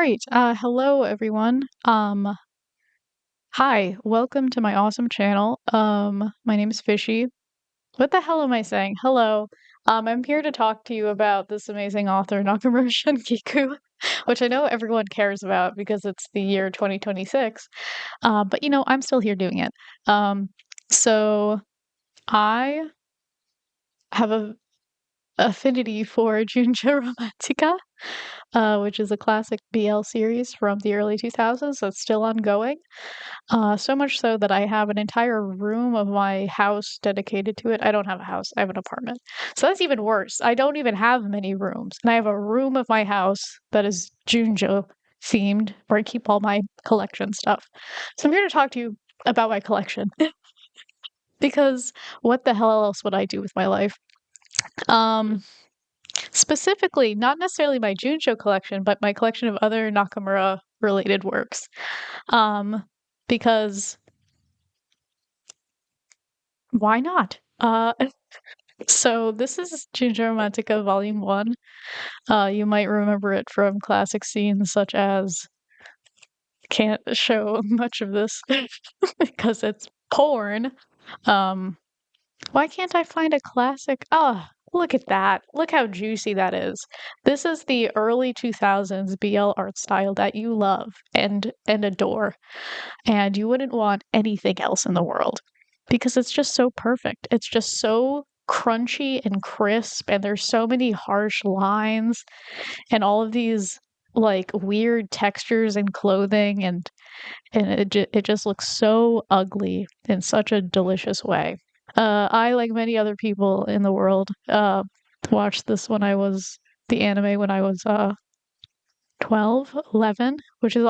right. Hello everyone. Hi, welcome to my awesome channel. My name is Fishy. What the hell am I saying? Hello. I'm here to talk to you about this amazing author, Nakamura Shungiku, which I know everyone cares about because it's the year 2026. But I'm still here doing it. So I have a affinity for junjou romantica, which is a classic BL series from the early 2000s that's still ongoing. So much so that I have an entire room of my house dedicated to it. I don't have a house, I have an apartment. So that's even worse. I don't even have many rooms. And I have a room of my house that is junjou themed, where I keep all my collection stuff. So I'm here to talk to you about my collection because what the hell else would I do with my life? Um, Specifically, not necessarily my junjou collection, but my collection of other Nakamura related works. Um, because why not? So this is Junjou Romantica Volume 1. You might remember it from classic scenes such as can't show much of this because it's porn. Um, why can't I find a classic? Oh, look at that. Look how juicy that is. This is the early 2000s BL art style that you love and adore, and you wouldn't want anything else in the world because it's just so perfect. It's just so crunchy and crisp, and there's so many harsh lines and all of these like weird textures and clothing and it just looks so ugly in such a delicious way. I, like many other people in the world, watched this when I was the anime when I was 12, 11, which is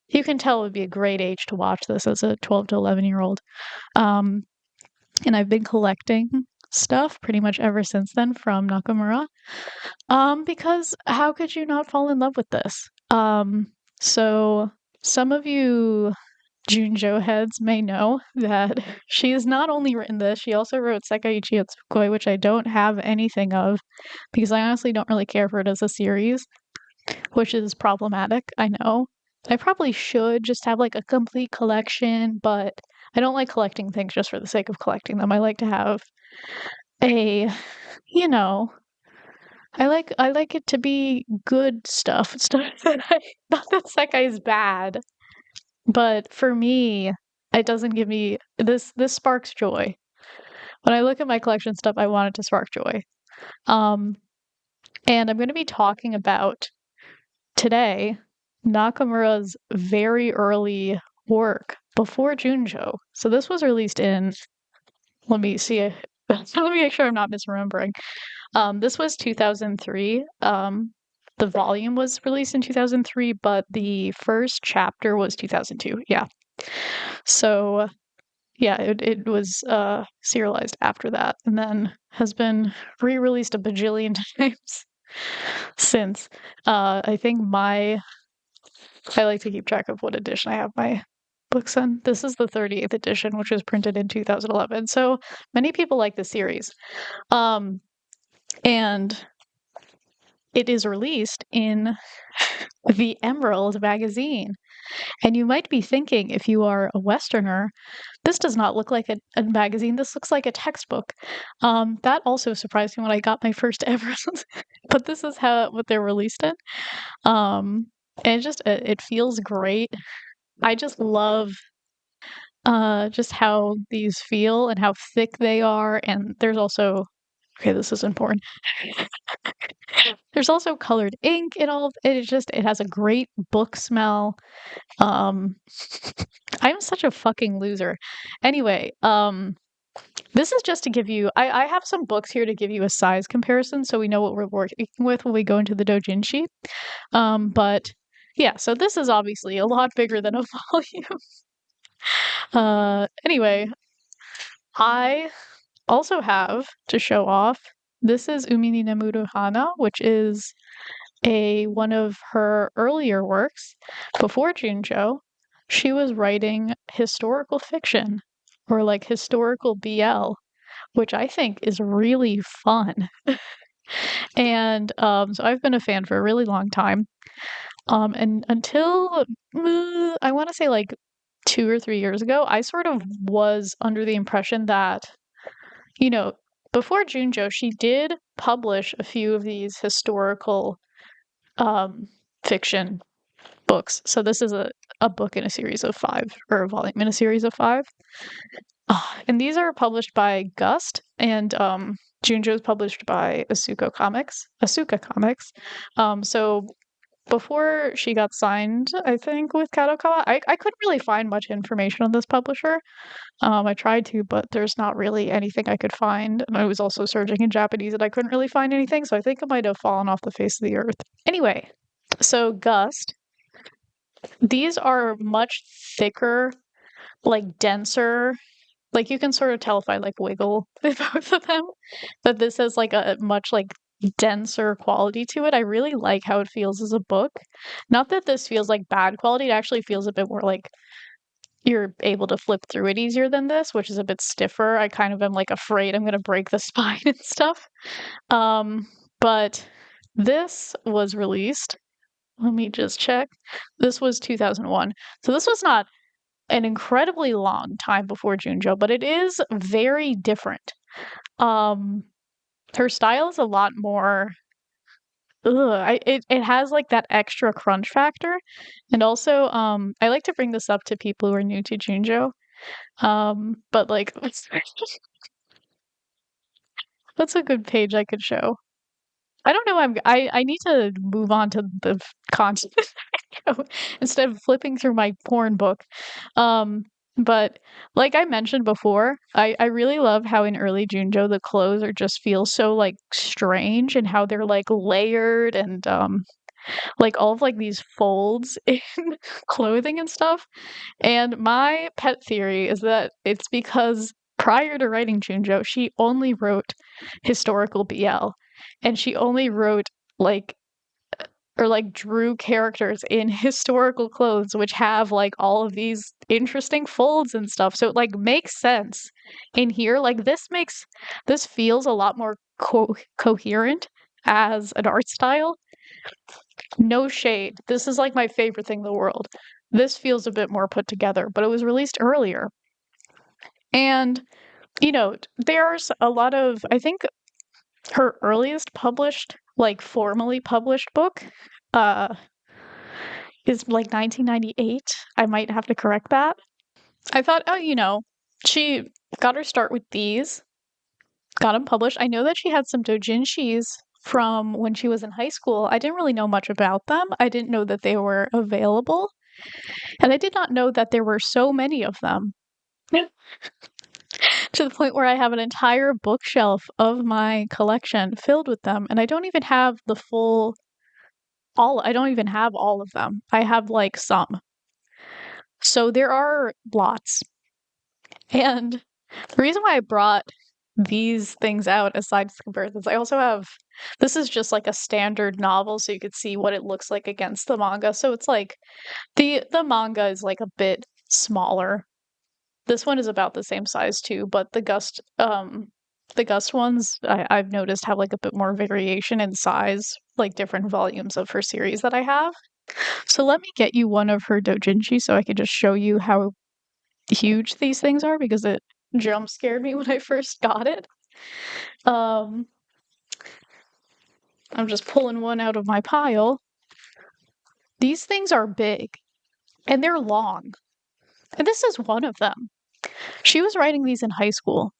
you can tell it would be a great age to watch this as a 12 to 11-year-old. Um, and I've been collecting stuff pretty much ever since then from Nakamura. Because how could you not fall in love with this? So some of you Junjo heads may know that she has not only written this, she also wrote Sekaiichi Otsukoi, which I don't have anything of because I honestly don't really care for it as a series, which is problematic, I know. I probably should just have like a complete collection, but I don't like collecting things just for the sake of collecting them. I like to have a, you know, I like it to be good stuff. Stuff that I not that Sekai is bad, but for me, it doesn't give me this sparks joy. When I look at my collection stuff, I want it to spark joy. Um, and I'm going to be talking about today Nakamura's very early work before Junjo. So this was released in, let me see, let me make sure I'm not misremembering. This was 2003. The volume was released in 2003, but the first chapter was 2002. Yeah. So yeah, it was serialized after that and then has been re-released a bajillion times since. I think I like to keep track of what edition I have my books in. This is the 38th edition, which was printed in 2011. So many people like the series. Um, and it is released in the Emerald magazine. And you might be thinking, if you are a Westerner, this does not look like a magazine. This looks like a textbook. That also surprised me when I got my first ever, but this is what they're released in. Um, and it feels great. I just love just how these feel and how thick they are. And there's also okay, this is important. There's also colored ink and all. It has a great book smell. Um, I'm such a fucking loser. Anyway, this is just to give you. I have some books here to give you a size comparison, so we know what we're working with when we go into the doujinshi. But yeah, so this is obviously a lot bigger than a volume. Anyway, I also have to show off. This is Umi ni Nemuru Hana, which is a one of her earlier works before Junjo. She was writing historical fiction or like historical BL, which I think is really fun. And so I've been a fan for a really long time. And until I want to say like 2 or 3 years ago, I sort of was under the impression that, you know, before junjou, she did publish a few of these historical um, fiction books. So this is a book in a series of five, or a volume in a series of five. And these are published by Gust, and Junjo is published by Asuka Comics. So before she got signed, I think, with Kadokawa, I couldn't really find much information on this publisher. I tried to, but there's not really anything I could find. And I was also searching in Japanese and I couldn't really find anything, so I think it might have fallen off the face of the earth. Anyway, so Gust, these are much thicker, like denser. Like you can sort of tell if I like wiggle with both of them, that this has like a much like denser quality to it. I really like how it feels as a book. Not that this feels like bad quality, it actually feels a bit more like you're able to flip through it easier than this, which is a bit stiffer. I kind of am like afraid I'm gonna break the spine and stuff. But this was released. Let me just check. This was 2001. So this was not an incredibly long time before Junjo, but it is very different. Um, Her style is a lot more. It has like that extra crunch factor, and also I like to bring this up to people who are new to Junjo. But like what's a good page I could show? I don't know. I need to move on to the content instead of flipping through my porn book. Um, but like I mentioned before, I really love how in early Junjo the clothes are just feel so like strange and how they're like layered and like all of like these folds in clothing and stuff. And my pet theory is that it's because prior to writing Junjo, she only wrote historical BL, and she only wrote like or like drew characters in historical clothes which have like all of these interesting folds and stuff. So it like makes sense in here. Like this feels a lot more coherent as an art style. No shade. This is like my favorite thing in the world. This feels a bit more put together, but it was released earlier. And, there's a lot of, I think her earliest published, like formally published book, uh, is like 1998. I might have to correct that. I thought, oh, she got her start with these, got them published. I know that she had some doujinshis from when she was in high school. I didn't really know much about them. I didn't know that they were available. And I did not know that there were so many of them. To the point where I have an entire bookshelf of my collection filled with them, and I don't even have I don't even have all of them. I have like some. So there are lots. And the reason why I brought these things out aside from comparisons, I also have this is just like a standard novel, so you could see what it looks like against the manga. So it's like the manga is like a bit smaller. This one is about the same size too, but the Gust ones I've noticed have like a bit more variation in size, like different volumes of her series that I have. So let me get you one of her doujinshi so I could just show you how huge these things are because it jump scared me when I first got it. Um, I'm just pulling one out of my pile. These things are big and they're long. And this is one of them. She was writing these in high school.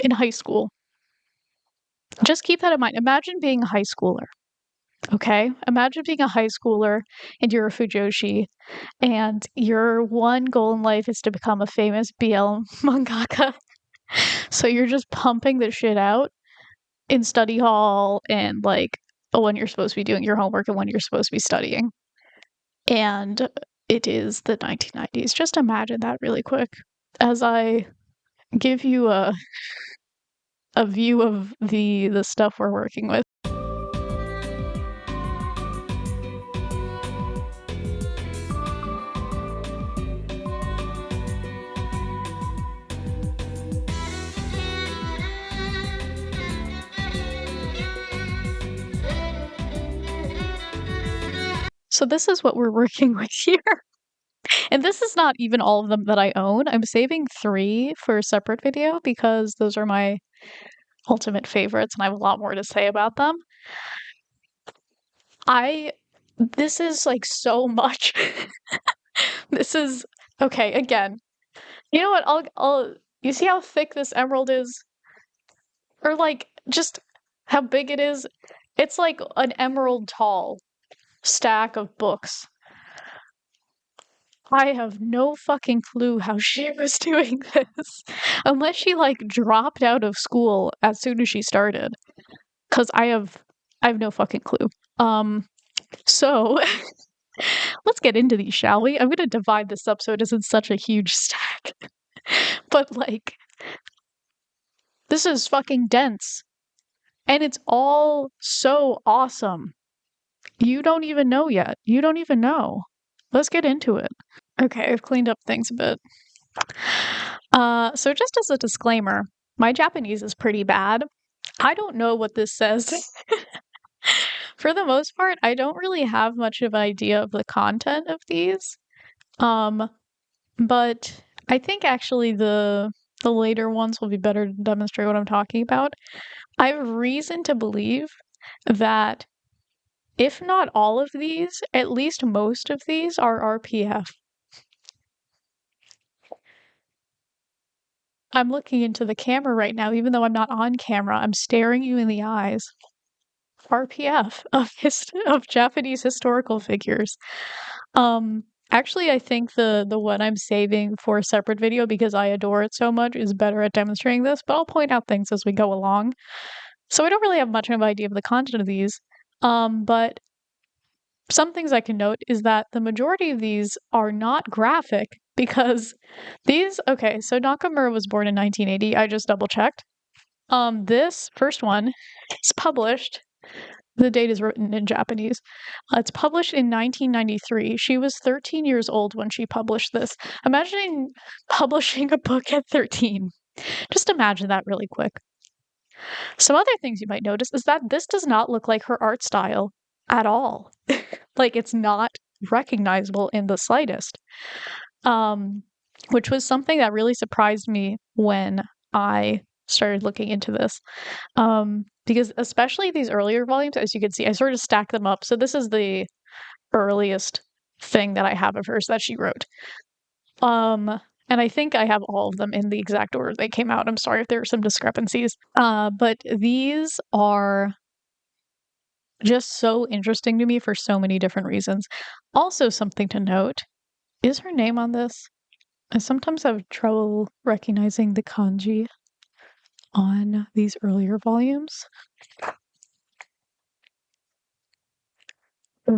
In high school. Just keep that in mind. Imagine being a high schooler. Okay? Imagine being a high schooler and you're a Fujoshi and your one goal in life is to become a famous BL mangaka. So you're just pumping the shit out in study hall and like when you're supposed to be doing your homework and when you're supposed to be studying. And it is the 1990s. Just imagine that really quick as I give you a view of the stuff we're working with. So this is what we're working with here. And this is not even all of them that I own. I'm saving 3 for a separate video because those are my ultimate favorites and I have a lot more to say about them. I this is like so much. This is okay, again. You know what? I'll you see how thick this emerald is? Or like just how big it is? It's like an emerald tall stack of books. I have no fucking clue how she was doing this. Unless she like dropped out of school as soon as she started. Cause I have no fucking clue. So let's get into these, shall we? I'm gonna divide this up so it isn't such a huge stack. But like this is fucking dense. And it's all so awesome. You don't even know yet. You don't even know. Let's get into it. Okay, I've cleaned up things a bit. So just as a disclaimer, my Japanese is pretty bad. I don't know what this says. For the most part, I don't really have much of an idea of the content of these. Um, but I think actually the later ones will be better to demonstrate what I'm talking about. I have reason to believe that if not all of these, at least most of these are RPF. I'm looking into the camera right now, even though I'm not on camera. I'm staring you in the eyes. RPF of Japanese historical figures. Actually, I think the one I'm saving for a separate video because I adore it so much is better at demonstrating this, but I'll point out things as we go along. So I don't really have much of an idea of the content of these. But some things I can note is that the majority of these are not graphic because okay, so Nakamura was born in 1980. I just double checked. This first one is published. The date is written in Japanese. It's published in 1993. She was 13 years old when she published this. Imagining publishing a book at 13. Just imagine that really quick. Some other things you might notice is that this does not look like her art style at all. Like it's not recognizable in the slightest. Um, which was something that really surprised me when I started looking into this. Because especially these earlier volumes, as you can see, I sort of stack them up. So this is the earliest thing that I have of hers that she wrote. And I think I have all of them in the exact order they came out. I'm sorry if there are some discrepancies. But these are just so interesting to me for so many different reasons. Also, something to note is her name on this? I sometimes have trouble recognizing the kanji on these earlier volumes. I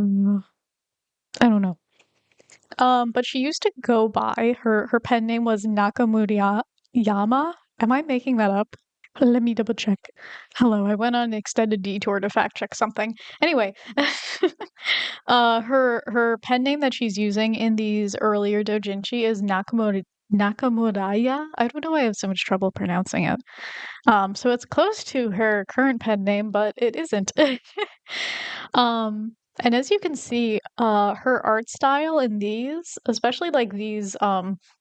don't know. But she used to go by her pen name was Nakamura Yama. Am I making that up? Let me double check. Hello, I went on an extended detour to fact check something. Anyway, her pen name that she's using in these earlier doujinshi is Nakamuraya. I don't know why I have so much trouble pronouncing it. So it's close to her current pen name, but it isn't. And as you can see, her art style in these, especially like these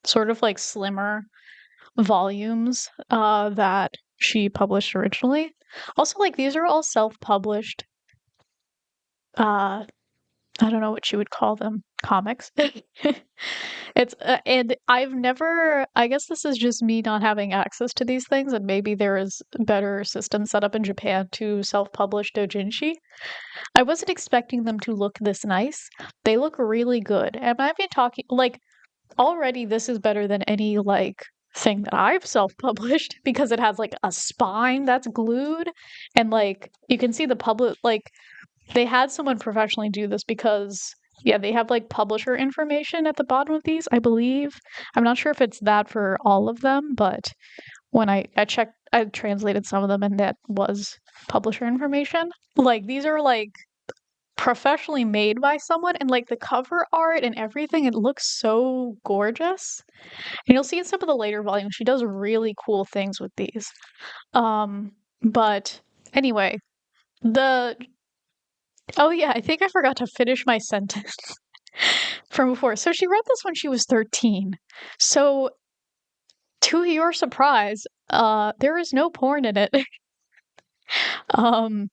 sort of like slimmer volumes that she published originally. Also, like these are all self-published. Uh, I don't know what you would call them, comics. It's and I've never. I guess this is just me not having access to these things, and maybe there is better systems set up in Japan to self-publish doujinshi. I wasn't expecting them to look this nice. They look really good. And I've been talking like already this is better than any like thing that I've self-published because it has like a spine that's glued and like you can see the public like they had someone professionally do this because yeah, they have like publisher information at the bottom of these, I believe. I'm not sure if it's that for all of them, but when I checked I translated some of them and that was publisher information. Like these are like professionally made by someone and like the cover art and everything it looks so gorgeous and you'll see in some of the later volumes she does really cool things with these but anyway the Oh yeah, I think I forgot to finish my sentence from before. So she wrote this when she was 13. So to your surprise, there is no porn in it. Um,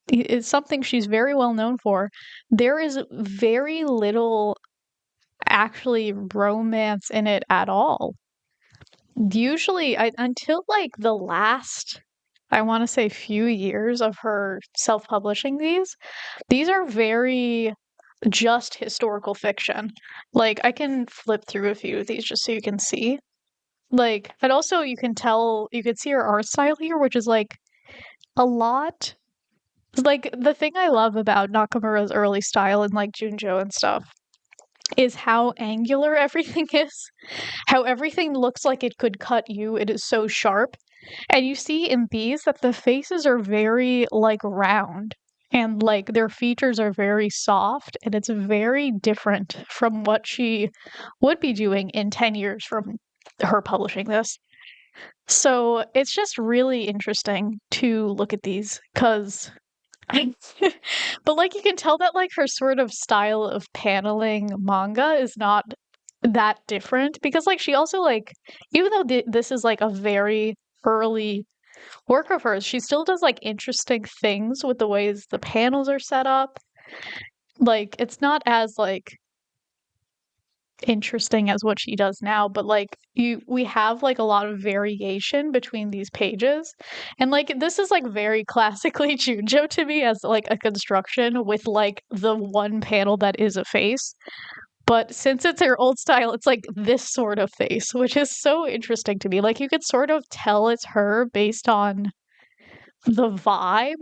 it's something she's very well known for. There is very little actually romance in it at all. Usually, until like the last, I want to say, few years of her self-publishing these are very just historical fiction. Like, I can flip through a few of these just so you can see. Like, and also you can tell, you can see her art style here, which is like a lot. Like, the thing I love about Nakamura's early style and like junjou and stuff is how angular everything is, how everything looks like it could cut you. It is so sharp. And you see in these that the faces are very like round and like their features are very soft, and it's very different from what she would be doing in 10 years from her publishing this. So it's just really interesting to look at these because but like you can tell that like her sort of style of paneling manga is not that different because like she also like even though this is like a very early work of hers, she still does like interesting things with the ways the panels are set up. Like it's not as like interesting as what she does now, but like you we have like a lot of variation between these pages. And like this is like very classically Junjo to me as like a construction with like the one panel that is a face. But since it's her old style, it's like this sort of face, which is so interesting to me. Like you could sort of tell it's her based on the vibe,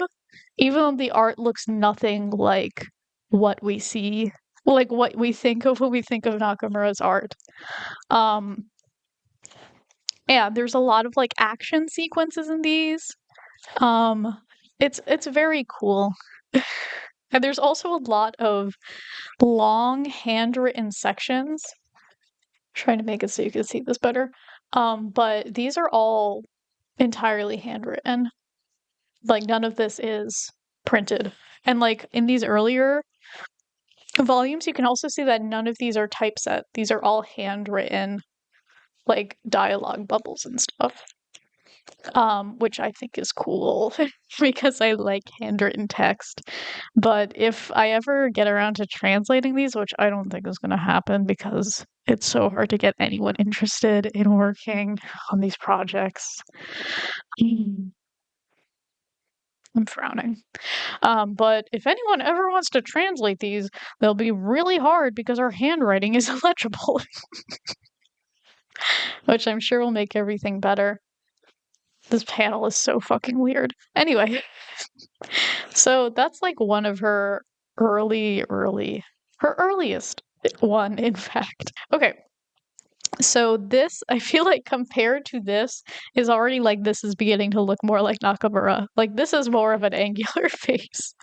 even though the art looks nothing like what we see, like what we think of when we think of Nakamura's art. Um, yeah, there's a lot of like action sequences in these. Um, it's very cool. And there's also a lot of long handwritten sections. Trying to make it so you can see this better. But these are all entirely handwritten. Like none of this is printed. And like in these earlier volumes, you can also see that none of these are typeset. These are all handwritten, like dialogue bubbles and stuff. Which I think is cool because I like handwritten text. But if I ever get around to translating these, which I don't think is going to happen because it's so hard to get anyone interested in working on these projects, I'm frowning. But if anyone ever wants to translate these, they'll be really hard because our handwriting is illegible, which I'm sure will make everything better. This panel is so fucking weird. Anyway, so that's like one of her her earliest one, in fact. Okay, so this, I feel like compared to this, is already like this is beginning to look more like Nakamura. Like this is more of an angular face.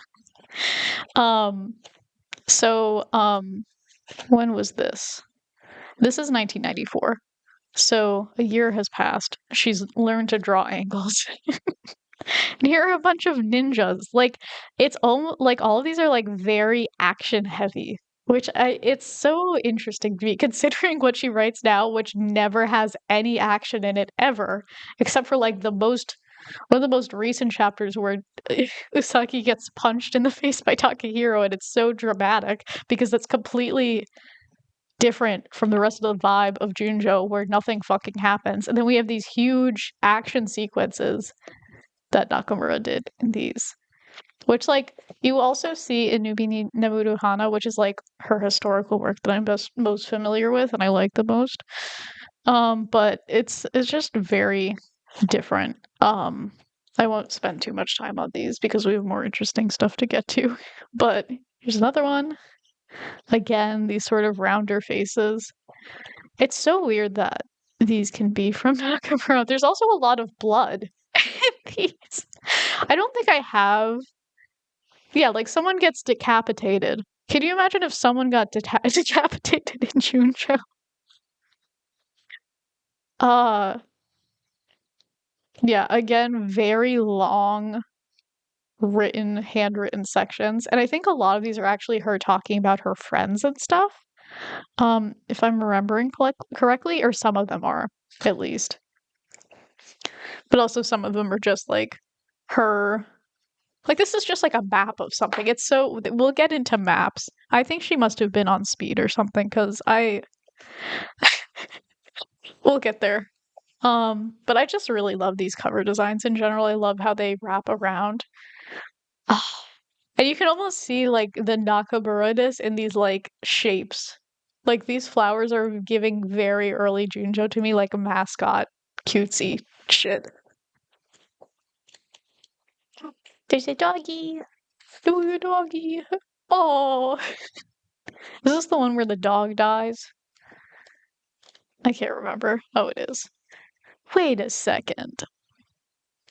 Um, so when was this? This is 1994. So a year has passed. She's learned to draw angles. And here are a bunch of ninjas. Like it's almost like all of these are like very action heavy, which it's so interesting to me considering what she writes now, which never has any action in it ever, except for like the most one of the most recent chapters where Usagi gets punched in the face by Takahiro, and it's so dramatic because it's completely different from the rest of the vibe of Junjo where nothing fucking happens. And then we have these huge action sequences that Nakamura did in these. Which, like, you also see in Nubini Nemuru Hana, which is like her historical work that I'm most familiar with and I like the most. But it's just very different. I won't spend too much time on these because we have more interesting stuff to get to. But here's another one. Again, these sort of rounder faces. It's so weird that these can be from Nakamura. There's also a lot of blood in these. I don't think I have. Yeah, like someone gets decapitated. Can you imagine if someone got decapitated in Junjo? Uh, yeah, again, very long, written, handwritten sections. And I think a lot of these are actually her talking about her friends and stuff. If I'm remembering correctly, or some of them are, at least. But also some of them are just like her. Like this is just like a map of something. It's so we'll get into maps. I think she must have been on speed or something because I we'll get there. But I just really love these cover designs in general. I love how they wrap around. Ah, and you can almost see like the nakamura in these like shapes. Like these flowers are giving very early junjou to me, like a mascot cutesy shit. There's a doggy. Oh, your doggy. Oh, is this the one where the dog dies? I can't remember. Oh, it is. Wait a second.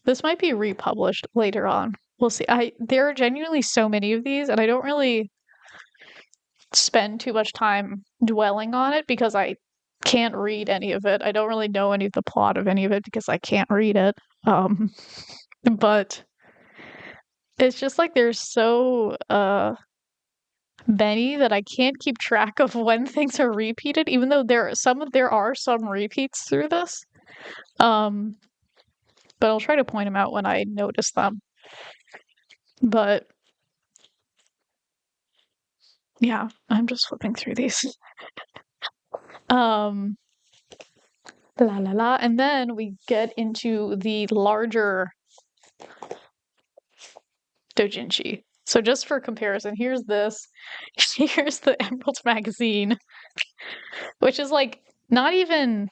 This might be republished later on. We'll see. There are genuinely so many of these, and I don't really spend too much time dwelling on it because I can't read any of it. I don't really know any of the plot of any of it because I can't read it. Um, but it's just like there's so many that I can't keep track of when things are repeated, even though there are some repeats through this. Um, but I'll try to point them out when I notice them. But yeah, I'm just flipping through these. Um, la la la, and then we get into the larger doujinshi. So just for comparison, here's this. Here's the Emerald magazine, which is like not even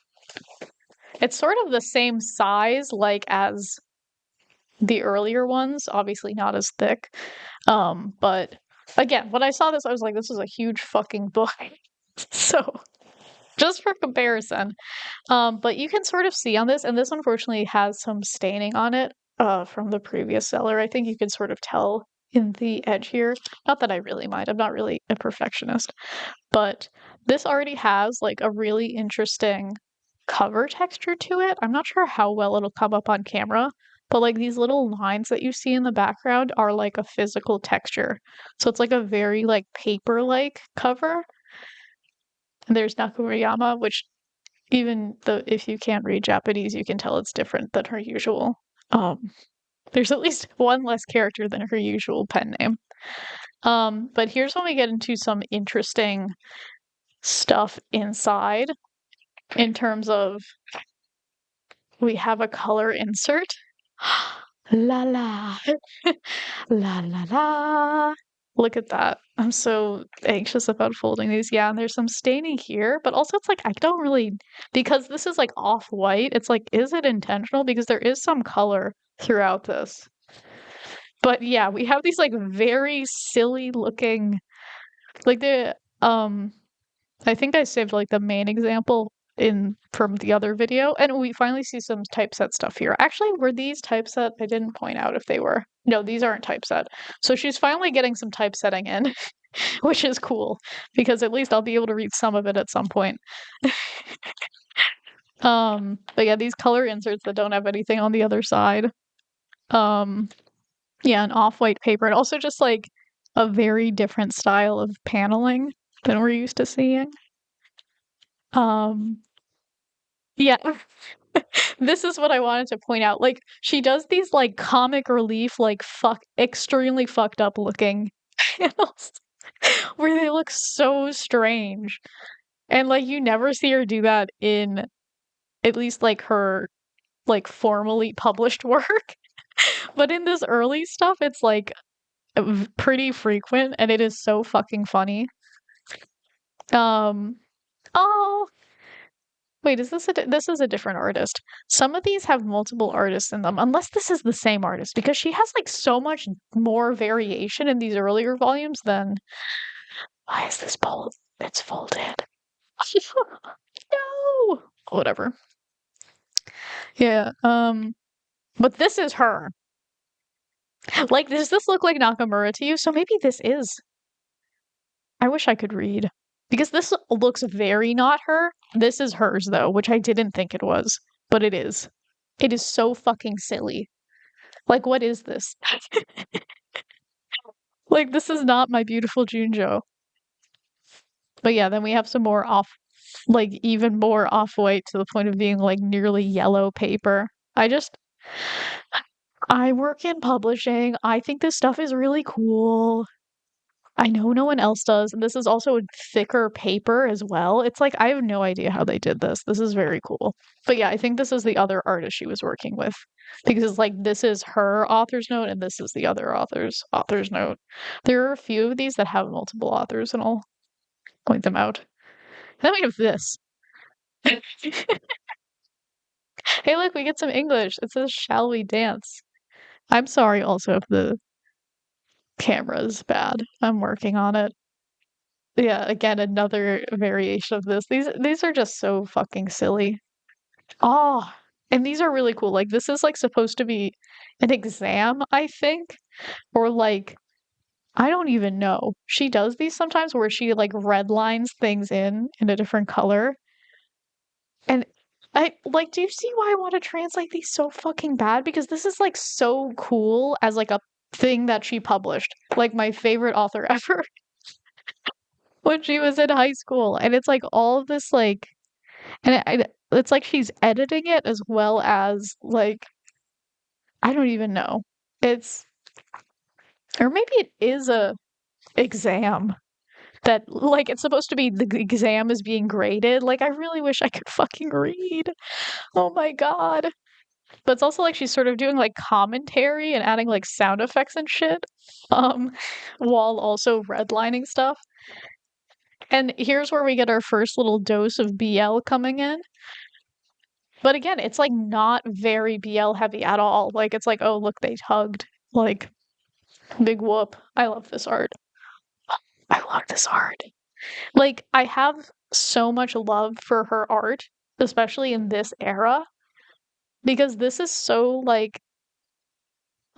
it's sort of the same size like as the earlier ones, obviously not as thick. But again, when I saw this, I was like, this is a huge fucking book. So just for comparison. But you can sort of see on this, and this unfortunately has some staining on it, from the previous seller. I think you can sort of tell in the edge here. Not that I really mind. I'm not really a perfectionist. But this already has like a really interesting cover texture to it. I'm not sure how well it'll come up on camera, but like these little lines that you see in the background are like a physical texture. So it's like a very like paper-like cover. And there's Nakamura, which even though if you can't read Japanese, you can tell it's different than her usual. Um, there's at least one less character than her usual pen name. But here's when we get into some interesting stuff inside in terms of we have a color insert. La la. La la la. Look at that. I'm so anxious about folding these. Yeah, and there's some staining here, but also it's like I don't really because this is like off-white, it's like, is it intentional? Because there is some color throughout this. But yeah, we have these like very silly looking like I think I saved like the main example in from the other video, and we finally see some typeset stuff here. Actually, were these typeset? I didn't point out if they were. No, these aren't typeset. So she's finally getting some typesetting in, which is cool because at least I'll be able to read some of it at some point. But yeah, these color inserts that don't have anything on the other side. Um, yeah, an off-white paper, and also just like a very different style of paneling than we're used to seeing. Um, yeah, this is what I wanted to point out. Like, she does these like comic relief, like extremely fucked up looking panels where they look so strange. And like, you never see her do that in at least like her like formally published work. But in this early stuff, it's like pretty frequent and it is so fucking funny. Um, oh, wait, this is a different artist. Some of these have multiple artists in them, unless this is the same artist, because she has like so much more variation in these earlier volumes than why is this bold? It's folded. No. Whatever. Yeah. But this is her. Like, does this look like Nakamura to you? So maybe this is. I wish I could read. Because this looks very not her. This is hers though, which I didn't think it was, but it is. It is so fucking silly. Like, what is this? Like, this is not my beautiful Junjo. But yeah, then we have some more off, like even more off-white to the point of being like nearly yellow paper. I just, I work in publishing. I think this stuff is really cool. I know no one else does, and this is also a thicker paper as well. It's like I have no idea how they did this. This is very cool. But yeah, I think this is the other artist she was working with because like this is her author's note and this is the other author's note. There are a few of these that have multiple authors, and I'll point them out. Then we have this. Hey, look, we get some English. It says, "Shall we dance?" I'm sorry also if the camera's bad. I'm working on it. Yeah, again, another variation of this. These are just so fucking silly. Oh, and these are really cool. Like this is like supposed to be an exam, I think, or like I don't even know. She does these sometimes where she like red lines things in a different color. And I like, do you see why I want to translate these so fucking bad? Because this is like so cool as like a thing that she published. Like my favorite author ever when she was in high school. And it's like all of this like it's like she's editing it as well as like I don't even know. It's or maybe it is a exam that like it's supposed to be the exam is being graded. Like I really wish I could fucking read. Oh my God. But it's also like she's sort of doing like commentary and adding like sound effects and shit. Um, while also redlining stuff. And here's where we get our first little dose of BL coming in. But again, it's like not very BL heavy at all. Like it's like, oh look, they hugged. Like big whoop. I love this art. I love this art. Like I have so much love for her art, especially in this era, because this is so like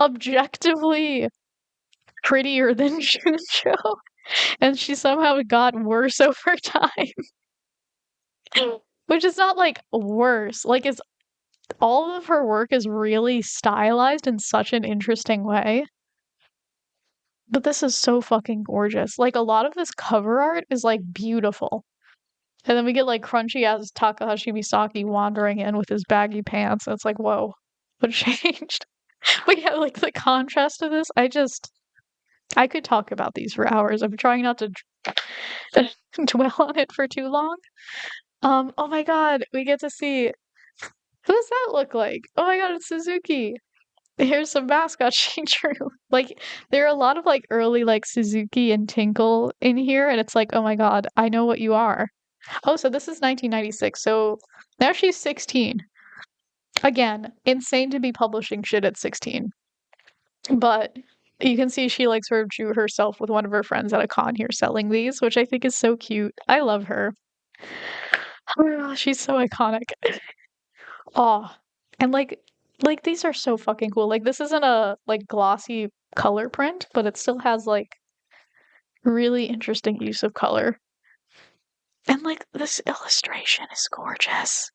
objectively prettier than Junjo, and she somehow got worse over time. Which is not like worse. Like it's all of her work is really stylized in such an interesting way. But this is so fucking gorgeous. Like a lot of this cover art is like beautiful. And then we get like crunchy ass Takahashi Misaki wandering in with his baggy pants. And it's like, whoa, what changed? But yeah, like the contrast to this, I could talk about these for hours. I'm trying not to dwell on it for too long. Oh my God, we get to see who does that look like? Oh my God, it's Suzuki. Here's some mascot she drew. Like there are a lot of like early like Suzuki and Tinkle in here, and it's like, oh my God, I know what you are. Oh, so this is 1996. So now she's 16. Again, insane to be publishing shit at 16. But you can see she like sort of drew herself with one of her friends at a con here selling these, which I think is so cute. I love her. She's so iconic. Oh, and like these are so fucking cool. Like this isn't a like glossy color print, but it still has like really interesting use of color. And like this illustration is gorgeous.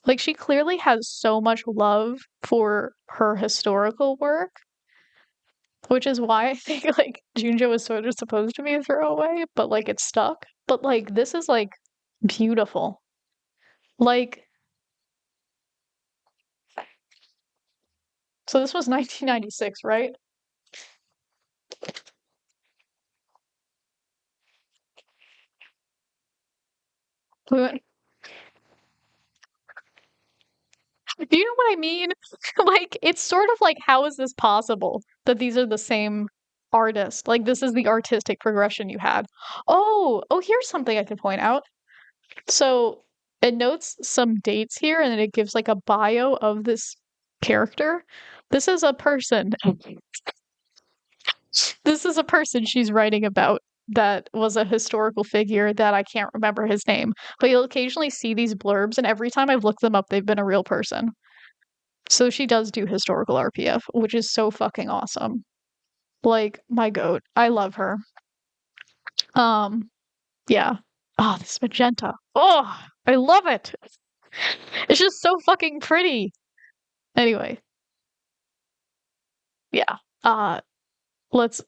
Like she clearly has so much love for her historical work, which is why I think like Junjo was sort of supposed to be a throwaway, but like it's stuck. But like this is like beautiful. Like so this was 1996, right? We went Do you know what I mean? Like, it's sort of like, how is this possible that these are the same artist? Like, this is the artistic progression you had. Oh, here's something I could point out. So it notes some dates here and then it gives like a bio of this character. This is a person. This is a person she's writing about that was a historical figure that I can't remember his name. But you'll occasionally see these blurbs, and every time I've looked them up, they've been a real person. So she does do historical RPF, which is so fucking awesome. Like my goat. I love her. Um, yeah. Oh, this magenta. Oh, I love it. It's just so fucking pretty. Anyway, Yeah. Uh let's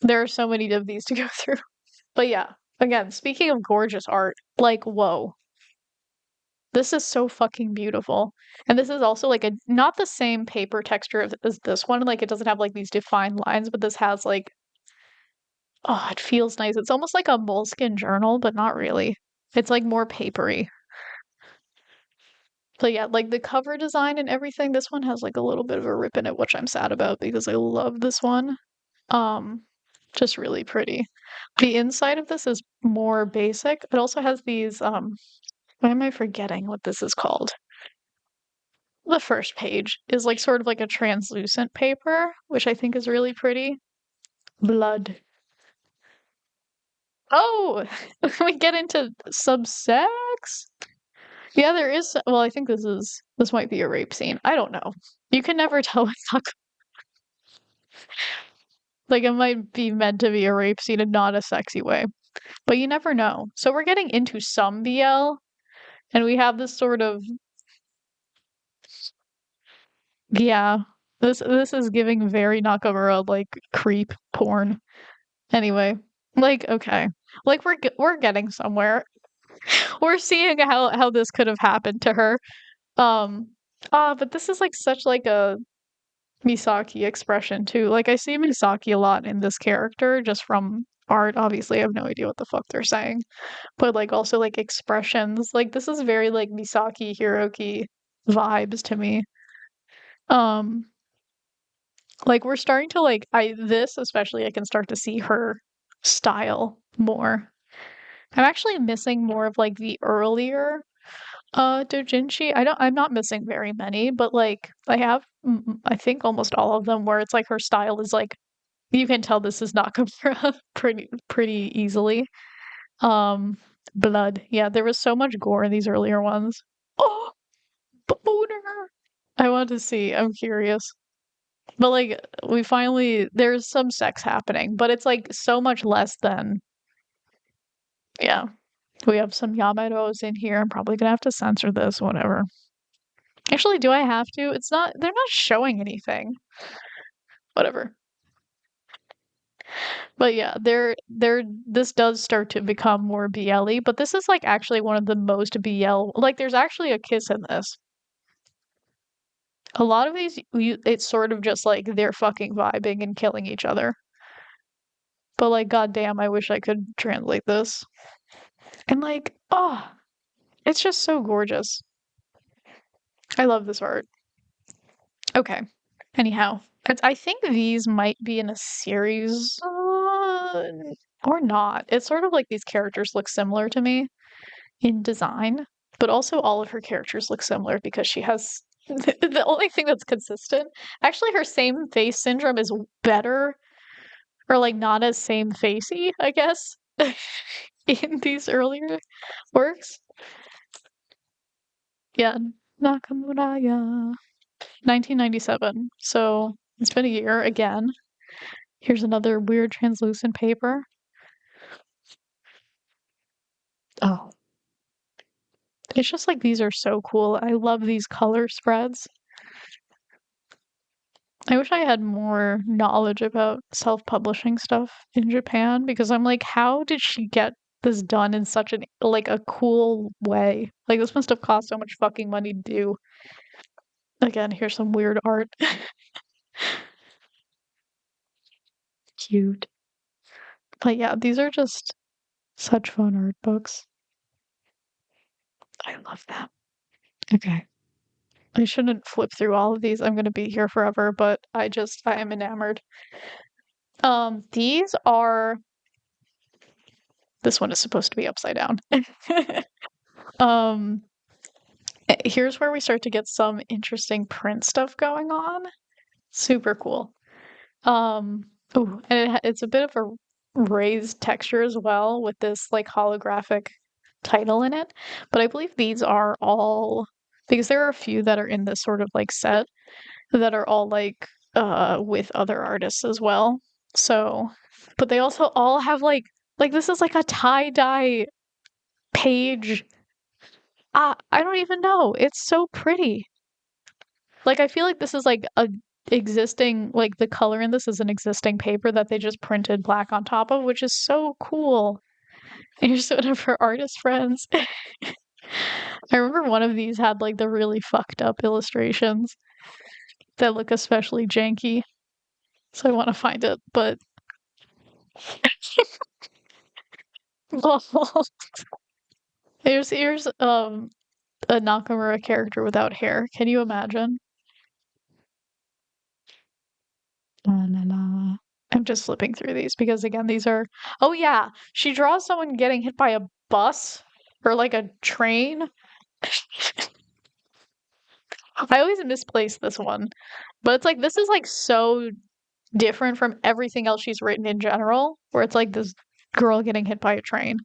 there are so many of these to go through. But yeah, again, speaking of gorgeous art, like whoa. This is so fucking beautiful. And this is also like a not the same paper texture as this one. Like it doesn't have like these defined lines, but this has like oh, it feels nice. It's almost like a moleskin journal, but not really. It's like more papery. So yeah, like the cover design and everything, this one has like a little bit of a rip in it, which I'm sad about because I love this one. Um, just really pretty. The inside of this is more basic. It also has these why am I forgetting what this is called? The first page is like sort of like a translucent paper, which I think is really pretty. Blood. Oh, we get into some sex. Yeah, there is. Well, I think this might be a rape scene. I don't know. You can never tell it's not like it might be meant to be a rape scene and not a sexy way, but you never know. So we're getting into some BL, and we have this sort of yeah. This is giving very Nakamura like creep porn. Anyway, like okay, like we're getting somewhere. We're seeing how this could have happened to her. Um, but this is like such like a Misaki expression too. Like I see Misaki a lot in this character just from art. Obviously, I have no idea what the fuck they're saying, but like also like expressions. Like this is very like Misaki Hiroki vibes to me. Um, like we're starting to like I this especially I can start to see her style more. I'm actually missing more of like the earlier doujinshi. I'm not missing very many, but like I have I think almost all of them where it's like her style is like you can tell this is not Nakamura pretty easily. Um blood. Yeah, there was so much gore in these earlier ones. Oh, boner. I want to see. I'm curious. But like we finally there's some sex happening, but it's like so much less than yeah. We have some Yamatos in here. I'm probably gonna have to censor this, whatever. Actually, do I have to? It's not they're not showing anything. Whatever. But yeah, they're this does start to become more BL-y, but this is like actually one of the most BL like there's actually a kiss in this. A lot of these it's sort of just like they're fucking vibing and killing each other. But like goddamn, I wish I could translate this. And like, oh, it's just so gorgeous. I love this art. Okay. Anyhow, I think these might be in a series or not. It's sort of like these characters look similar to me in design, but also all of her characters look similar because she has the only thing that's consistent. Actually, her same face syndrome is better or like not as same facey, I guess, in these earlier works. Yeah, Nakamura, yeah. 1997. So it's been a year again. Here's another weird translucent paper. Oh, it's just like these are so cool. I love these color spreads. I wish I had more knowledge about self-publishing stuff in Japan because I'm like, how did she get this done in such an like a cool way? Like this must have cost so much fucking money to do. Again, here's some weird art. Cute. But yeah, these are just such fun art books. I love them. Okay. I shouldn't flip through all of these. I'm going to be here forever, but I am enamored. These are this one is supposed to be upside down. Um, here's where we start to get some interesting print stuff going on. Super cool. Oh, and it's a bit of a raised texture as well with this like holographic title in it. But I believe these are all because there are a few that are in this sort of like set that are all like with other artists as well. So, but they also all have like this is like a tie-dye page. I don't even know. It's so pretty. Like I feel like this is like a existing, like the color in this is an existing paper that they just printed black on top of, which is so cool. And here's one of her artist friends. I remember one of these had like the really fucked up illustrations that look especially janky. So I want to find it, but here's a Nakamura character without hair. Can you imagine? La, la, la. I'm just flipping through these because again, these are. Oh yeah, she draws someone getting hit by a bus or like a train. I always misplace this one, but it's like this is like so different from everything else she's written in general, where it's like this girl getting hit by a train.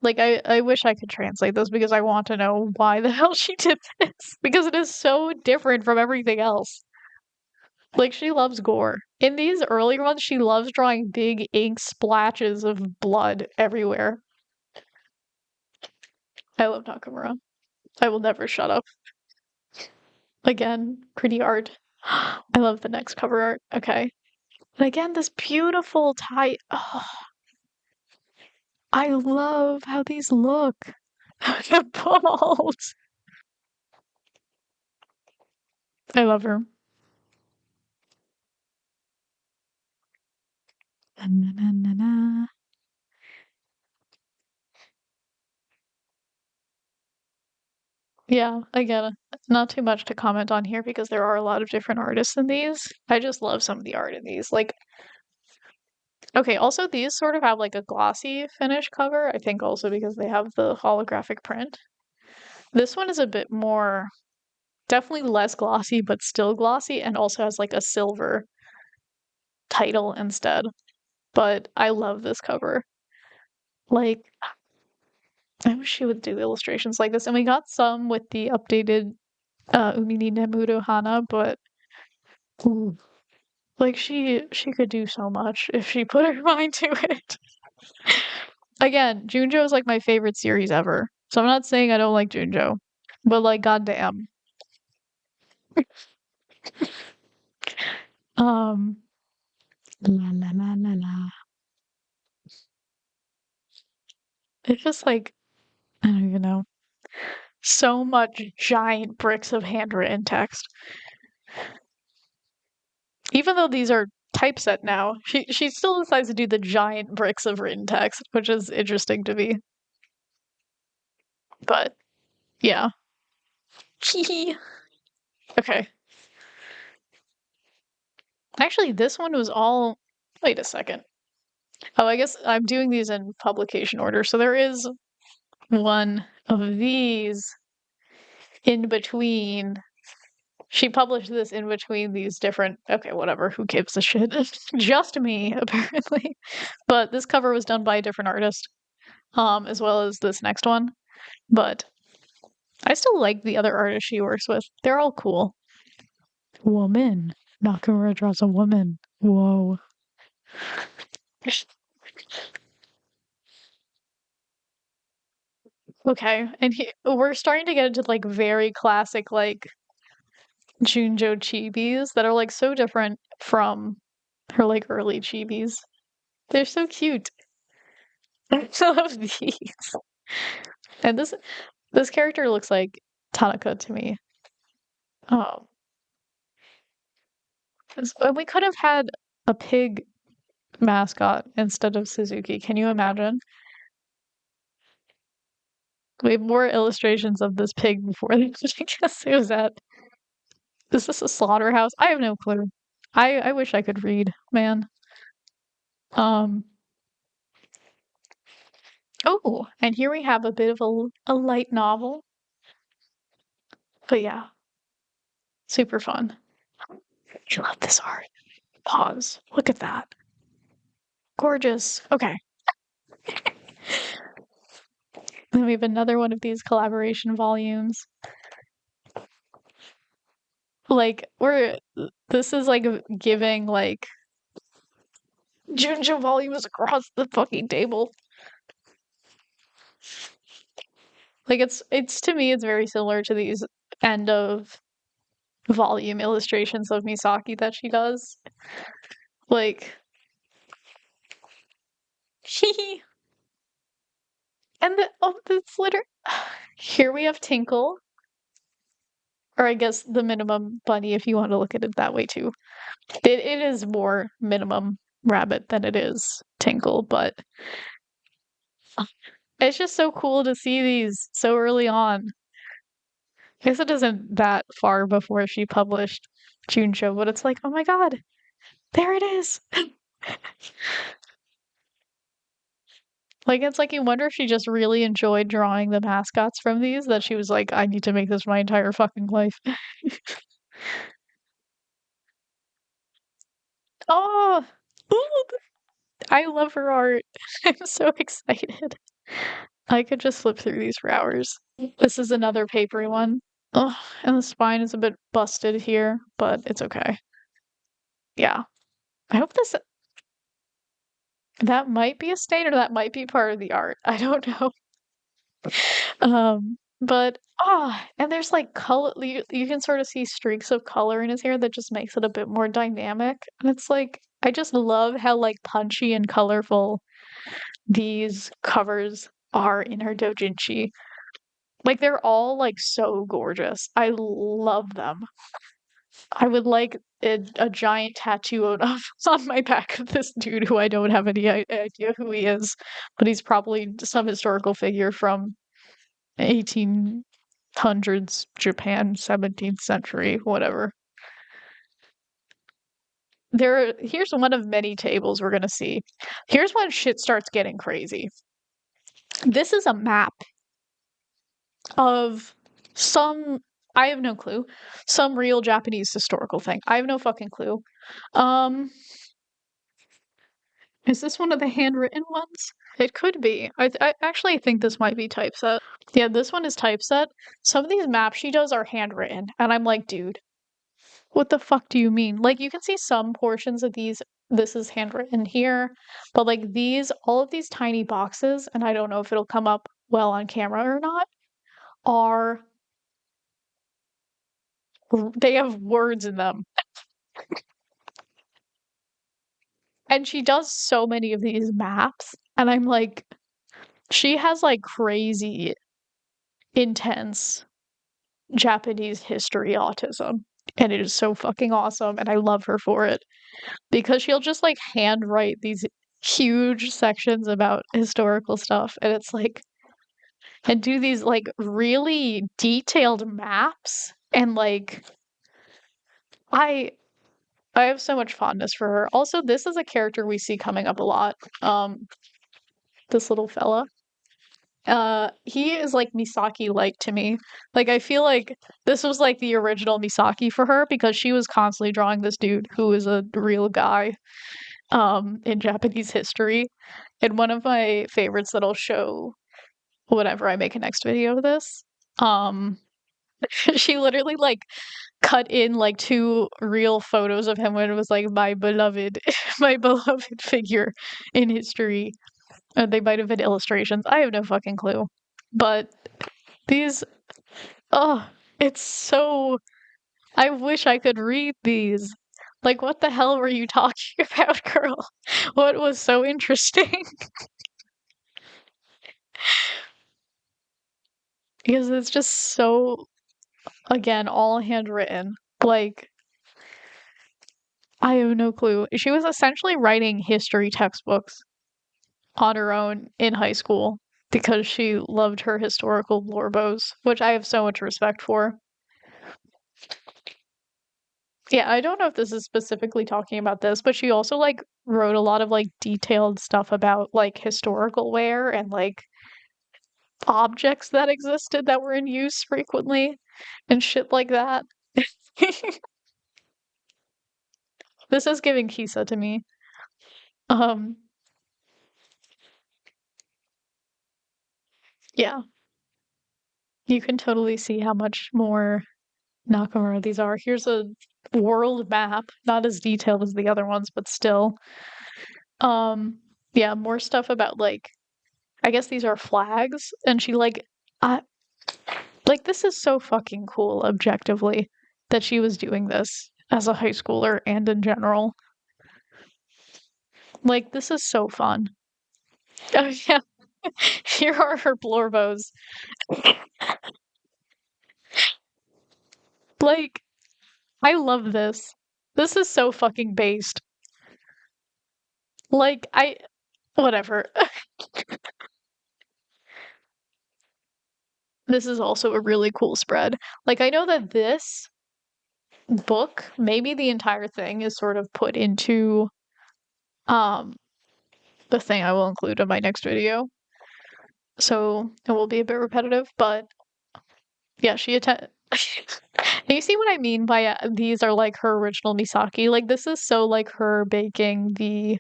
Like I wish I could translate this because I want to know why the hell she did this because it is so different from everything else. Like she loves gore. In these earlier ones, she loves drawing big ink splashes of blood everywhere. I love Nakamura. I will never shut up. Again, pretty art. I love the next cover art. Okay. And again, this beautiful tie. Oh, I love how these look. The balls. I love her. Na, na, na, na. Yeah, again, not too much to comment on here because there are a lot of different artists in these. I just love some of the art in these. Like, okay, also these sort of have like a glossy finish cover, I think also because they have the holographic print. This one is a bit more, definitely less glossy, but still glossy, and also has like a silver title instead. But I love this cover. Like, I wish she would do illustrations like this. And we got some with the updated Umini Nemuro Hana, but ooh, like she could do so much if she put her mind to it. Again, Junjo is like my favorite series ever. So I'm not saying I don't like Junjo, but like goddamn. Um la la la la la. It's just like I don't even know. So much giant bricks of handwritten text. Even though these are typeset now, she still decides to do the giant bricks of written text, which is interesting to me. But yeah. Okay. Actually, this one was all. Wait a second. Oh, I guess I'm doing these in publication order. So there is one of these in between. She published this in between these different. Okay, whatever. Who gives a shit? Just me, apparently. But this cover was done by a different artist, as well as this next one. But I still like the other artists she works with. They're all cool. Woman. Nakamura draws a woman. Whoa. Okay, and we're starting to get into like very classic like Junjo chibis that are like so different from her like early chibis. They're so cute. I love these. And this character looks like Tanaka to me. Oh, and we could have had a pig mascot instead of Suzuki. Can you imagine? We have more illustrations of this pig before they I guess it was at. Is this a slaughterhouse? I have no clue. I wish I could read, man. Um. Oh, and here we have a bit of a light novel, but yeah, super fun. I love this art. Pause. Look at that. Gorgeous. Okay. Then we have another one of these collaboration volumes. Like we're this is like giving like Junjo volumes across the fucking table. Like it's to me it's very similar to these end of volume illustrations of Misaki that she does. Like, he and it's literally here we have Tinkle, or I guess the minimum bunny if you want to look at it that way too. It is more minimum rabbit than it is Tinkle, but it's just so cool to see these so early on. I guess it isn't that far before she published Junjou, but it's like, oh my god, there it is. Like it's like you wonder if she just really enjoyed drawing the mascots from these, that she was like, I need to make this my entire fucking life. Oh, ooh, I love her art. I'm so excited. I could just flip through these for hours. This is another papery one. Oh, and the spine is a bit busted here, but it's okay. Yeah. I hope this that might be a stain or that might be part of the art. I don't know. But and there's like color you can sort of see streaks of color in his hair that just makes it a bit more dynamic. And it's like I just love how like punchy and colorful these covers are in her doujinshi. Like they're all like so gorgeous. I love them. I would like a giant tattoo on my back of this dude who I don't have any idea who he is, but he's probably some historical figure from 1800s Japan, 17th century, whatever. Here's one of many tables we're gonna see. Here's when shit starts getting crazy. This is a map of some I have no clue. Some real Japanese historical thing. I have no fucking clue. Um, is this one of the handwritten ones? It could be. I actually think this might be typeset. Yeah, this one is typeset. Some of these maps she does are handwritten, and I'm like, dude, what the fuck do you mean? Like, you can see some portions of these. This is handwritten here, but like these, all of these tiny boxes, and I don't know if it'll come up well on camera or not, are they have words in them. And she does so many of these maps, and I'm like, she has like crazy intense Japanese history autism. And it is so fucking awesome, and I love her for it because she'll just like handwrite these huge sections about historical stuff, and it's like, and do these like really detailed maps, and like, I I have so much fondness for her. Also, this is a character we see coming up a lot. This little fella. He is like Misaki like to me. Like I feel like this was like the original Misaki for her because she was constantly drawing this dude who is a real guy in Japanese history. And one of my favorites that I'll show whenever I make a next video of this. Um she literally like cut in like two real photos of him when it was like my beloved my beloved figure in history. They might have been illustrations. I have no fucking clue. But these, oh, it's so. I wish I could read these. Like, what the hell were you talking about, girl? What was so interesting? Because it's just so, again, all handwritten. Like, I have no clue. She was essentially writing history textbooks on her own in high school because she loved her historical lorbos, which I have so much respect for. Yeah, I don't know if this is specifically talking about this, but she also like wrote a lot of like detailed stuff about like historical wear and like objects that existed that were in use frequently and shit like that. This is giving Kisa to me. Um, yeah, you can totally see how much more Nakamura these are. Here's a world map, not as detailed as the other ones, but still. Yeah, more stuff about like I guess these are flags, and she like I like this is so fucking cool objectively. that she was doing this as a high schooler and in general. Like, this is so fun. Oh, yeah. Here are her Blorbos. Like, I love this. This is so fucking based. Like, whatever. This is also a really cool spread. Like, I know that this book, maybe the entire thing is sort of put into um the thing I will include in my next video. So it will be a bit repetitive, but yeah, she attend. You see what I mean by these are like her original Misaki? Like this is so like her baking the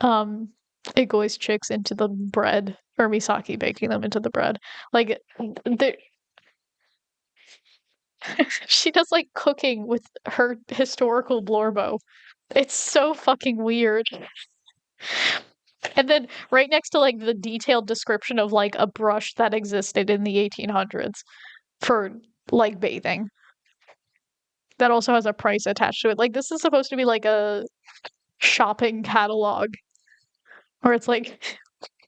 um egoist chicks into the bread or Misaki baking them into the bread. Like the she does like cooking with her historical Blorbo. It's so fucking weird. And then right next to like the detailed description of like a brush that existed in the 1800s for like bathing that also has a price attached to it. Like this is supposed to be like a shopping catalog where it's like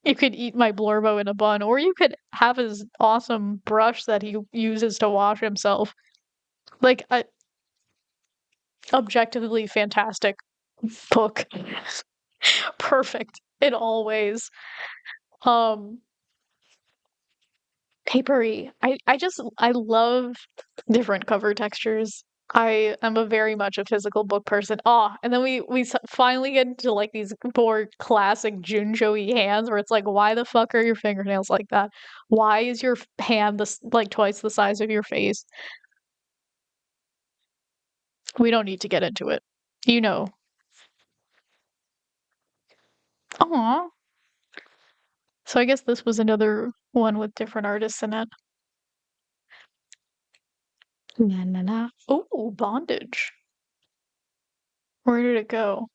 you could eat my Blorbo in a bun or you could have his awesome brush that he uses to wash himself. Like a objectively fantastic book. Perfect in all ways. Um Papery. I love different cover textures. I am a very much a physical book person. Ah, and then we finally get into like these more classic junjou hands where it's like, why the fuck are your fingernails like that? Why is your hand this like twice the size of your face? We don't need to get into it. You know. Aw. So I guess this was another one with different artists in it. Na na na. Oh, bondage. Where did it go?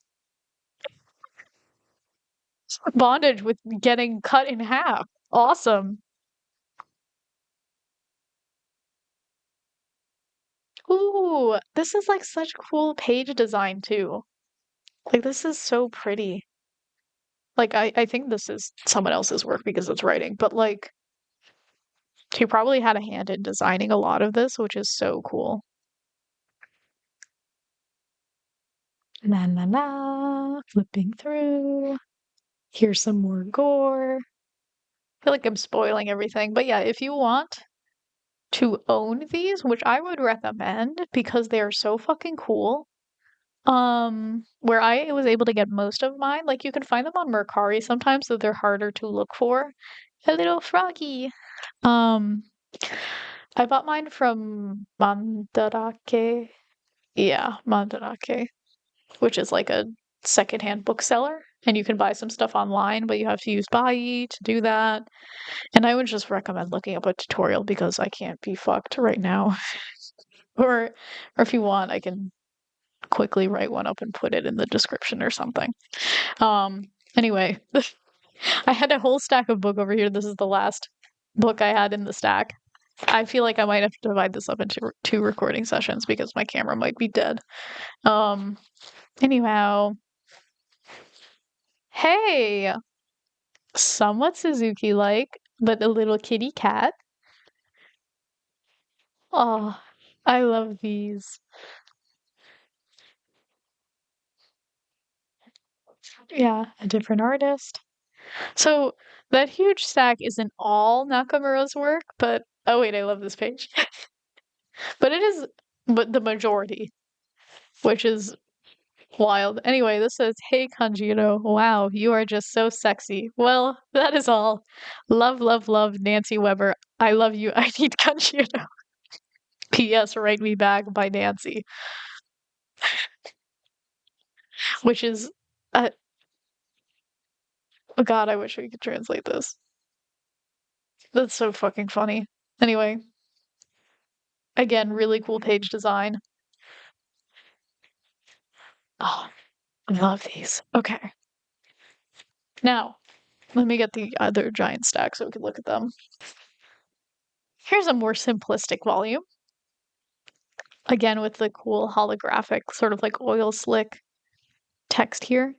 Bondage with getting cut in half. Awesome. Ooh, this is like such cool page design too. Like this is so pretty. Like I think this is someone else's work because it's writing, but like he probably had a hand in designing a lot of this, which is so cool. Na na na, flipping through. Here's some more gore. I feel like I'm spoiling everything, but yeah, if you want to own these, which I would recommend because they are so fucking cool. Where I was able to get most of mine, like you can find them on Mercari sometimes, so they're harder to look for. A little froggy. Um, I bought mine from Mandarake. Yeah, Mandarake, which is like a secondhand bookseller, and you can buy some stuff online, but you have to use Bai to do that. And I would just recommend looking up a tutorial because I can't be fucked right now. Or if you want, I can quickly write one up and put it in the description or something. Um, anyway, I had a whole stack of book over here. This is the last book I had in the stack. I feel like I might have to divide this up into two recording sessions because my camera might be dead. Um, anyhow, hey, somewhat Suzuki like, but a little kitty cat. Oh, I love these. Yeah, a different artist. So that huge stack isn't all Nakamura's work, but oh wait, I love this page. But it is, but the majority, which is wild. Anyway, this says, "Hey Kanjiro, wow, you are just so sexy." Well, that is all. Love, love, love, Nancy Weber. I love you. I need Kanjiro. P.S. Write me back by Nancy, which is, oh God, I wish we could translate this. That's so fucking funny. Anyway, again, really cool page design. Oh, I love these. Okay. Now, let me get the other giant stack so we can look at them. Here's a more simplistic volume. again with the cool holographic sort of like oil slick text here,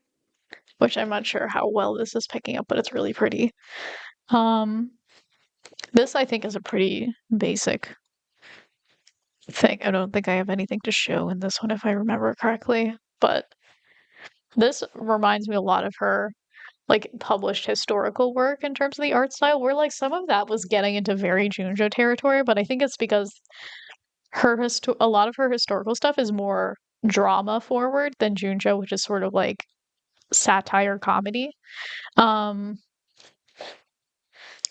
which I'm not sure how well this is picking up, but it's really pretty. Um, this I think is a pretty basic thing. I don't think I have anything to show in this one if I remember correctly, but this reminds me a lot of her like published historical work in terms of the art style, where like some of that was getting into very junjou territory, but I think it's because a lot of her historical stuff is more drama forward than junjou, which is sort of like satire comedy. Um,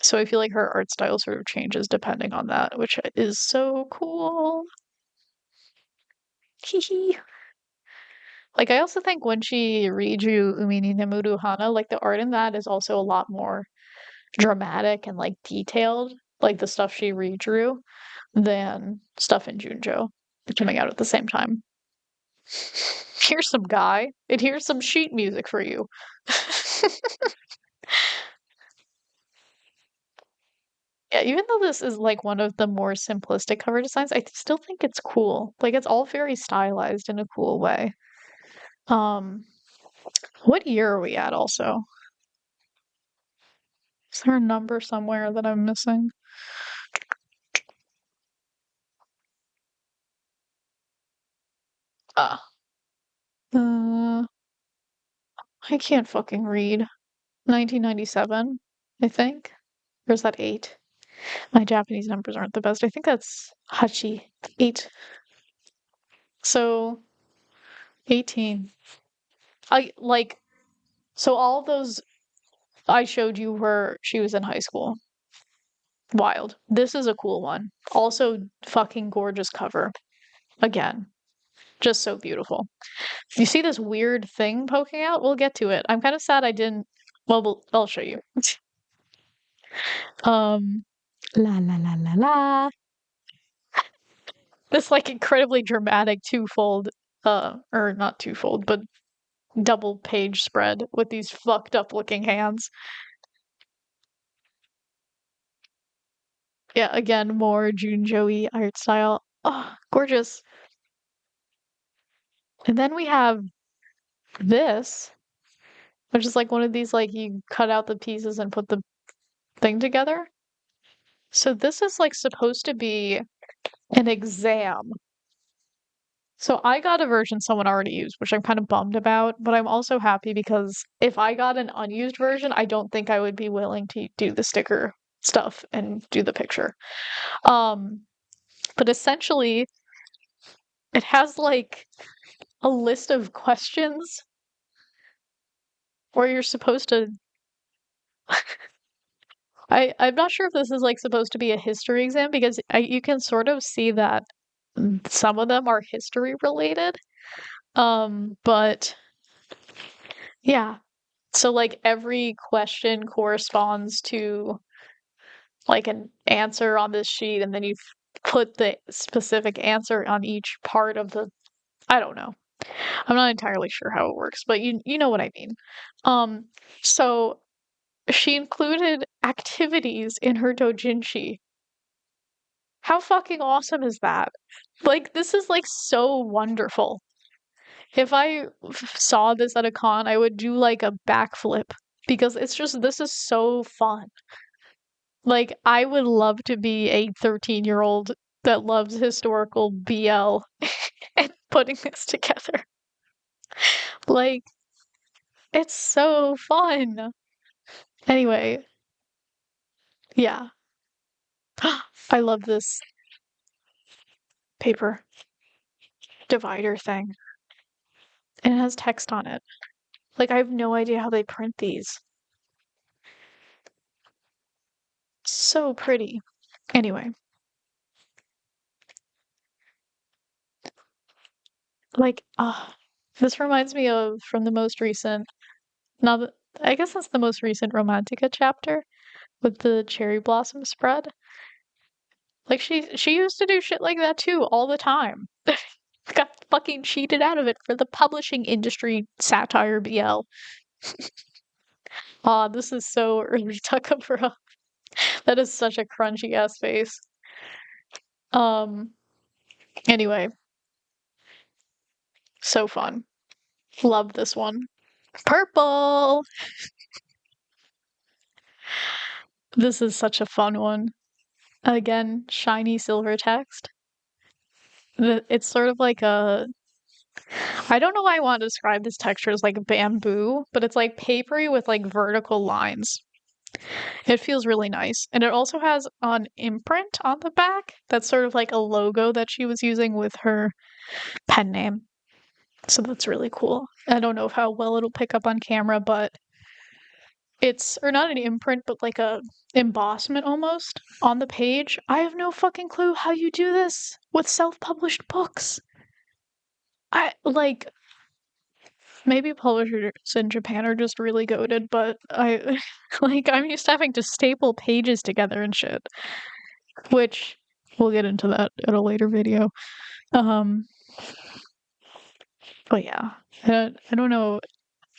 so I feel like her art style sort of changes depending on that, which is so cool. Hee hee. Like I also think when she redrew Umini Nemuru Hana, like the art in that is also a lot more dramatic and like detailed, like the stuff she redrew, than stuff in Junjo coming out at the same time. Here's some guy, and here's some sheet music for you. Yeah, even though this is like one of the more simplistic cover designs, I still think it's cool. Like it's all very stylized in a cool way. Um, what year are we at also? Is there a number somewhere that I'm missing? Ah, uh, I can't fucking read. 1997, I think. Or is that 8? My Japanese numbers aren't the best. I think that's Hachi. 8. So 18. I like so all those I showed you where she was in high school. Wild. This is a cool one. Also fucking gorgeous cover. Again, just so beautiful. You see this weird thing poking out? We'll get to it. I'm kind of sad I didn't I'll show you. Um la la la la la. This like incredibly dramatic twofold or not twofold, but double page spread with these fucked up looking hands. Yeah, again, more Junjo-y art style. Oh, gorgeous. And then we have this, which is like one of these like you cut out the pieces and put the thing together. So this is like supposed to be an exam. So I got a version someone already used, which I'm kind of bummed about, but I'm also happy because if I got an unused version, I don't think I would be willing to do the sticker stuff and do the picture. Um, but essentially it has like a list of questions where you're supposed to I'm not sure if this is like supposed to be a history exam because you can sort of see that some of them are history related. But yeah. So like every question corresponds to like an answer on this sheet and then you put the specific answer on each part of the I don't know. I'm not entirely sure how it works, but you know what I mean. Um so she included activities in her doujinshi. How fucking awesome is that? Like, this is like so wonderful. If I saw this at a con, I would do like a backflip because it's just, this is so fun. Like, I would love to be a 13-year-old that loves historical BL and putting this together. Like, it's so fun. Anyway, yeah. I love this paper divider thing. And it has text on it. Like, I have no idea how they print these. So pretty. Anyway, like, this reminds me of from the most recent, now that I guess that's the most recent romantica chapter with the cherry blossom spread. Like she used to do shit like that too all the time. Got fucking cheated out of it for the publishing industry satire BL. This is so early Takabura. That is such a crunchy ass face. Um, anyway. So fun. Love this one. Purple! This is such a fun one. Again, shiny silver text. It's sort of like a. I don't know why I want to describe this texture as like bamboo, but it's like papery with like vertical lines. It feels really nice. And it also has an imprint on the back that's sort of like a logo that she was using with her pen name. So that's really cool. I don't know how well it'll pick up on camera, but it's, or not an imprint, but like a embossment almost on the page. I have no fucking clue how you do this with self-published books. I like maybe publishers in Japan are just really goated, but I like I'm used to having to staple pages together and shit, which we'll get into that in a later video. Um, but yeah, I don't know.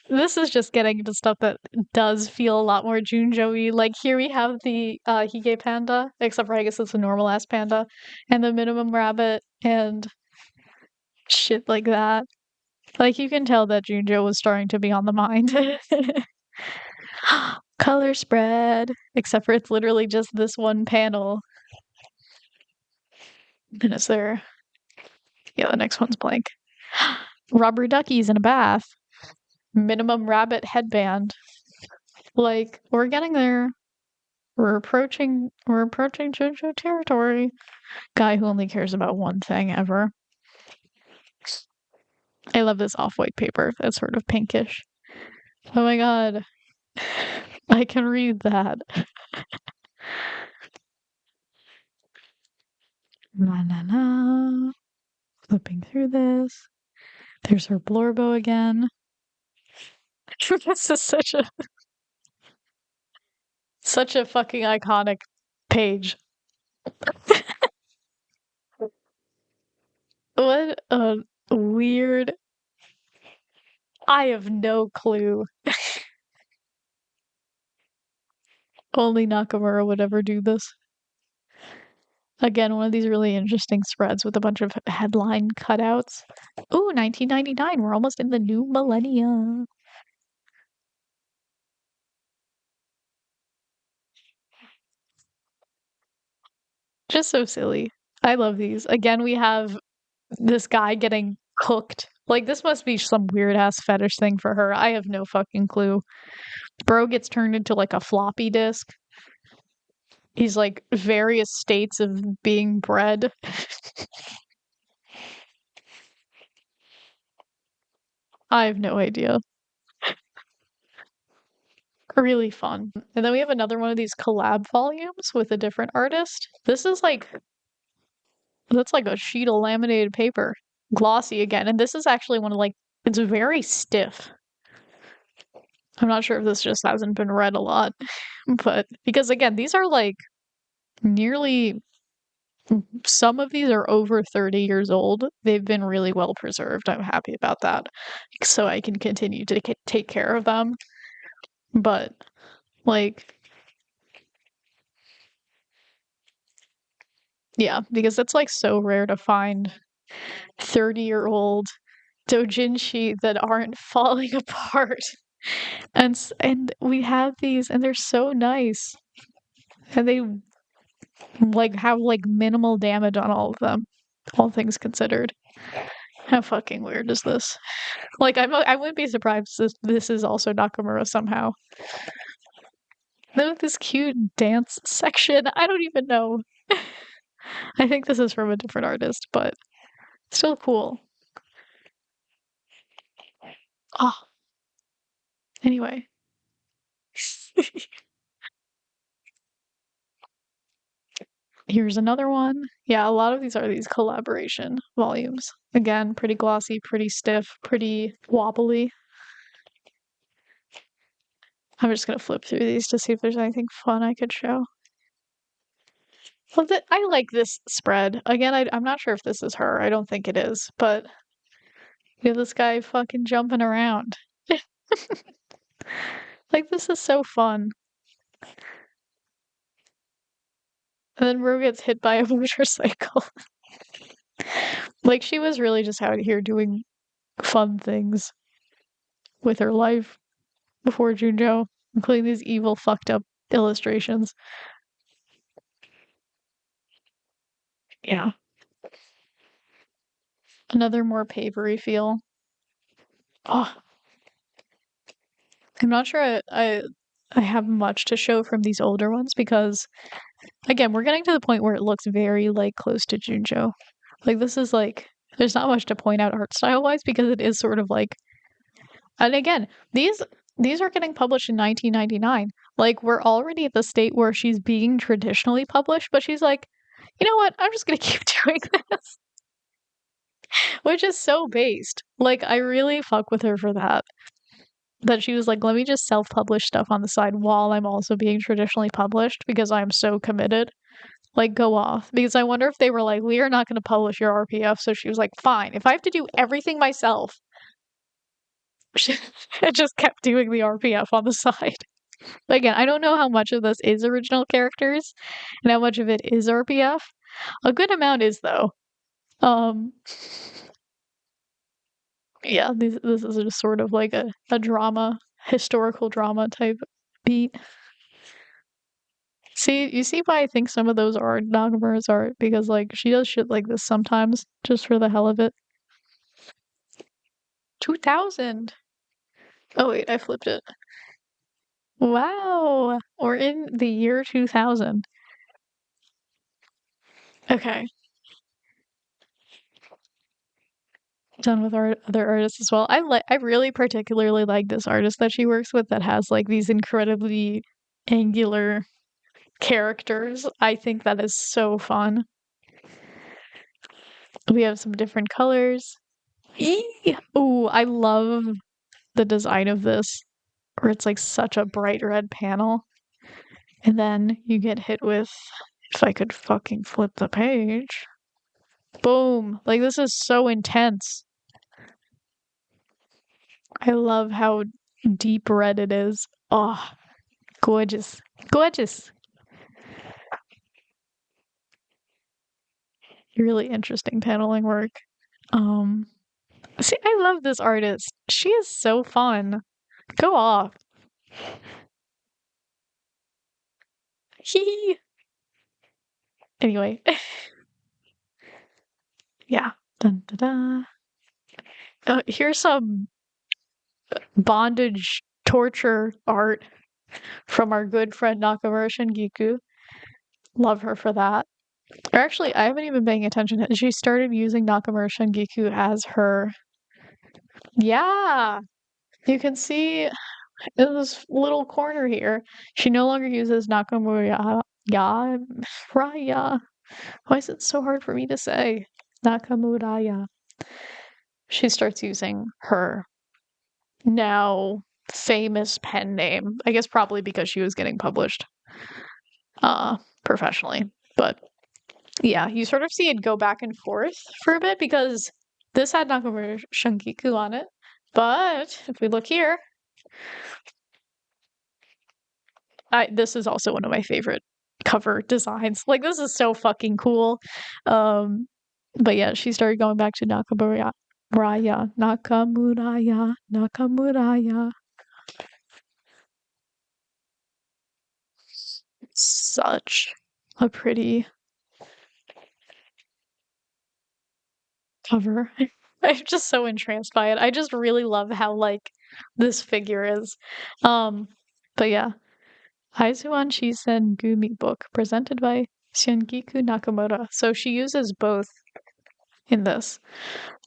This is just getting into stuff that does feel a lot more junjou-y. Like here we have the Hige panda, except for I guess it's a normal ass panda, and the minimum rabbit and shit like that. Like you can tell that Junjo was starting to be on the mind. Color spread, except for it's literally just this one panel. And is there? Yeah, the next one's blank. Rubber duckies in a bath. Minimum rabbit headband. Like we're getting there. We're approaching JoJo territory. Guy who only cares about one thing ever. I love this off-white paper. That's sort of pinkish. Oh my god. I can read that. Na na na. Flipping through this. There's her Blorbo again. This is such a fucking iconic page. What a weird. I have no clue. Only Nakamura would ever do this. Again, one of these really interesting spreads with a bunch of headline cutouts. Ooh, 1999. We're almost in the new millennium. Just so silly. I love these. Again, we have this guy getting cooked. Like, this must be some weird ass fetish thing for her. I have no fucking clue. Bro gets turned into like a floppy disk. He's like various states of being bred. I have no idea. Really fun. And then we have another one of these collab volumes with a different artist. This is like, that's like a sheet of laminated paper. Glossy again. And this is actually one of like, it's very stiff. I'm not sure if this just hasn't been read a lot, but because again, these are like nearly, some of these are over 30 years old. They've been really well preserved. I'm happy about that. So I can continue to take care of them. But like, yeah, because it's like so rare to find 30-year-old doujinshi that aren't falling apart. And we have these and they're so nice. And they like have like minimal damage on all of them, all things considered. How fucking weird is this? Like I wouldn't be surprised if this is also Nakamura somehow. Look at this cute dance section. I don't even know. I think this is from a different artist, but still cool. Oh, anyway. Here's another one. Yeah, a lot of these are these collaboration volumes. Again, pretty glossy, pretty stiff, pretty wobbly. I'm just gonna flip through these to see if there's anything fun I could show. Well, I like this spread. Again, I'm not sure if this is her. I don't think it is, but you have this guy fucking jumping around. Like, this is so fun. And then Rue gets hit by a motorcycle. Like, she was really just out here doing fun things with her life before Junjo, including these evil, fucked up illustrations. Yeah. Another more papery feel. Oh, I'm not sure I have much to show from these older ones because again, we're getting to the point where it looks very like close to Junjo. Like this is like there's not much to point out art style wise because it is sort of like and again, these are getting published in 1999. Like we're already at the state where she's being traditionally published, but she's like, "You know what? I'm just going to keep doing this." Which is so based. Like I really fuck with her for that. That she was like, "Let me just self-publish stuff on the side while I'm also being traditionally published because I'm so committed." Like go off because I wonder if they were like, we are not going to publish your RPF. So she was like, fine, if I have to do everything myself, she just kept doing the RPF on the side. But again, I don't know how much of this is original characters and how much of it is RPF. A good amount is though. Um, yeah, this is just sort of like a drama, historical drama type beat. See, you see why I think some of those are Nakamura's art because like she does shit like this sometimes just for the hell of it. 2000. Oh wait, I flipped it. Wow. Or in the year 2000. Okay. Done with our other artists as well. I really particularly like this artist that she works with that has like these incredibly angular characters. I think that is so fun. We have some different colors. Ooh, I love the design of this, where it's like such a bright red panel. And then you get hit with, if I could fucking flip the page. Boom. Like this is so intense. I love how deep red it is. Oh, gorgeous. Gorgeous. Really interesting paneling work. Um See, I love this artist. She is so fun. Go off. Hee. Anyway, yeah. Dun, dun, dun. Here's some bondage torture art from our good friend Nakamura Shungiku. Love her for that. Or actually, I haven't even been paying attention. She started using Nakamura Shungiku as her. Yeah, you can see in this little corner here. She no longer uses Nakamura ya Raya. Why is it so hard for me to say? Nakamura. She starts using her now famous pen name. I guess probably because she was getting published professionally. But yeah, you sort of see it go back and forth for a bit because this had Nakamura Shungiku on it. But if we look here, this is also one of my favorite cover designs. Like this is so fucking cool. Um, but yeah, she started going back to Nakamuraya. Such a pretty cover. I'm just so entranced by it. I just really love how like this figure is. Um, but yeah, Aizuan Shisen Gumi book presented by Shungiku Nakamura. So she uses both in this.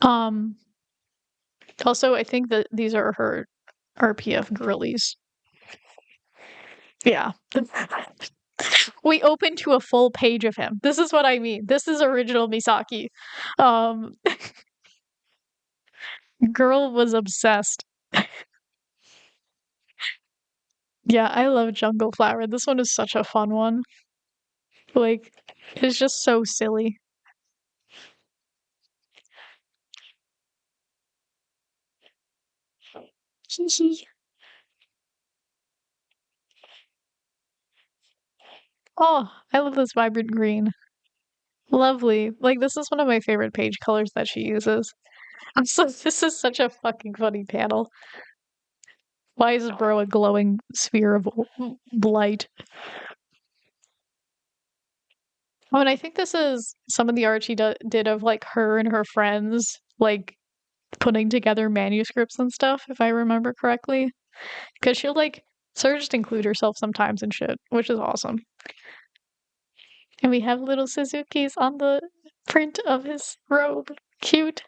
Um, Also, I think that these are her RPF girlies. Yeah. We open to a full page of him. This is what I mean. This is original Misaki. Um, Girl was obsessed. Yeah, I love Jungle Flower. This one is such a fun one. Like, it's just so silly. Hee hee. Oh, I love this vibrant green. Lovely. Like, this is one of my favorite page colors that she uses. So this is such a fucking funny panel. Why is bro a glowing sphere of light? Oh, and I think this is some of the art she did of like her and her friends like putting together manuscripts and stuff, if I remember correctly. Because she'll like sort of just include herself sometimes and shit, which is awesome. And we have little Suzuki's on the print of his robe. Cute.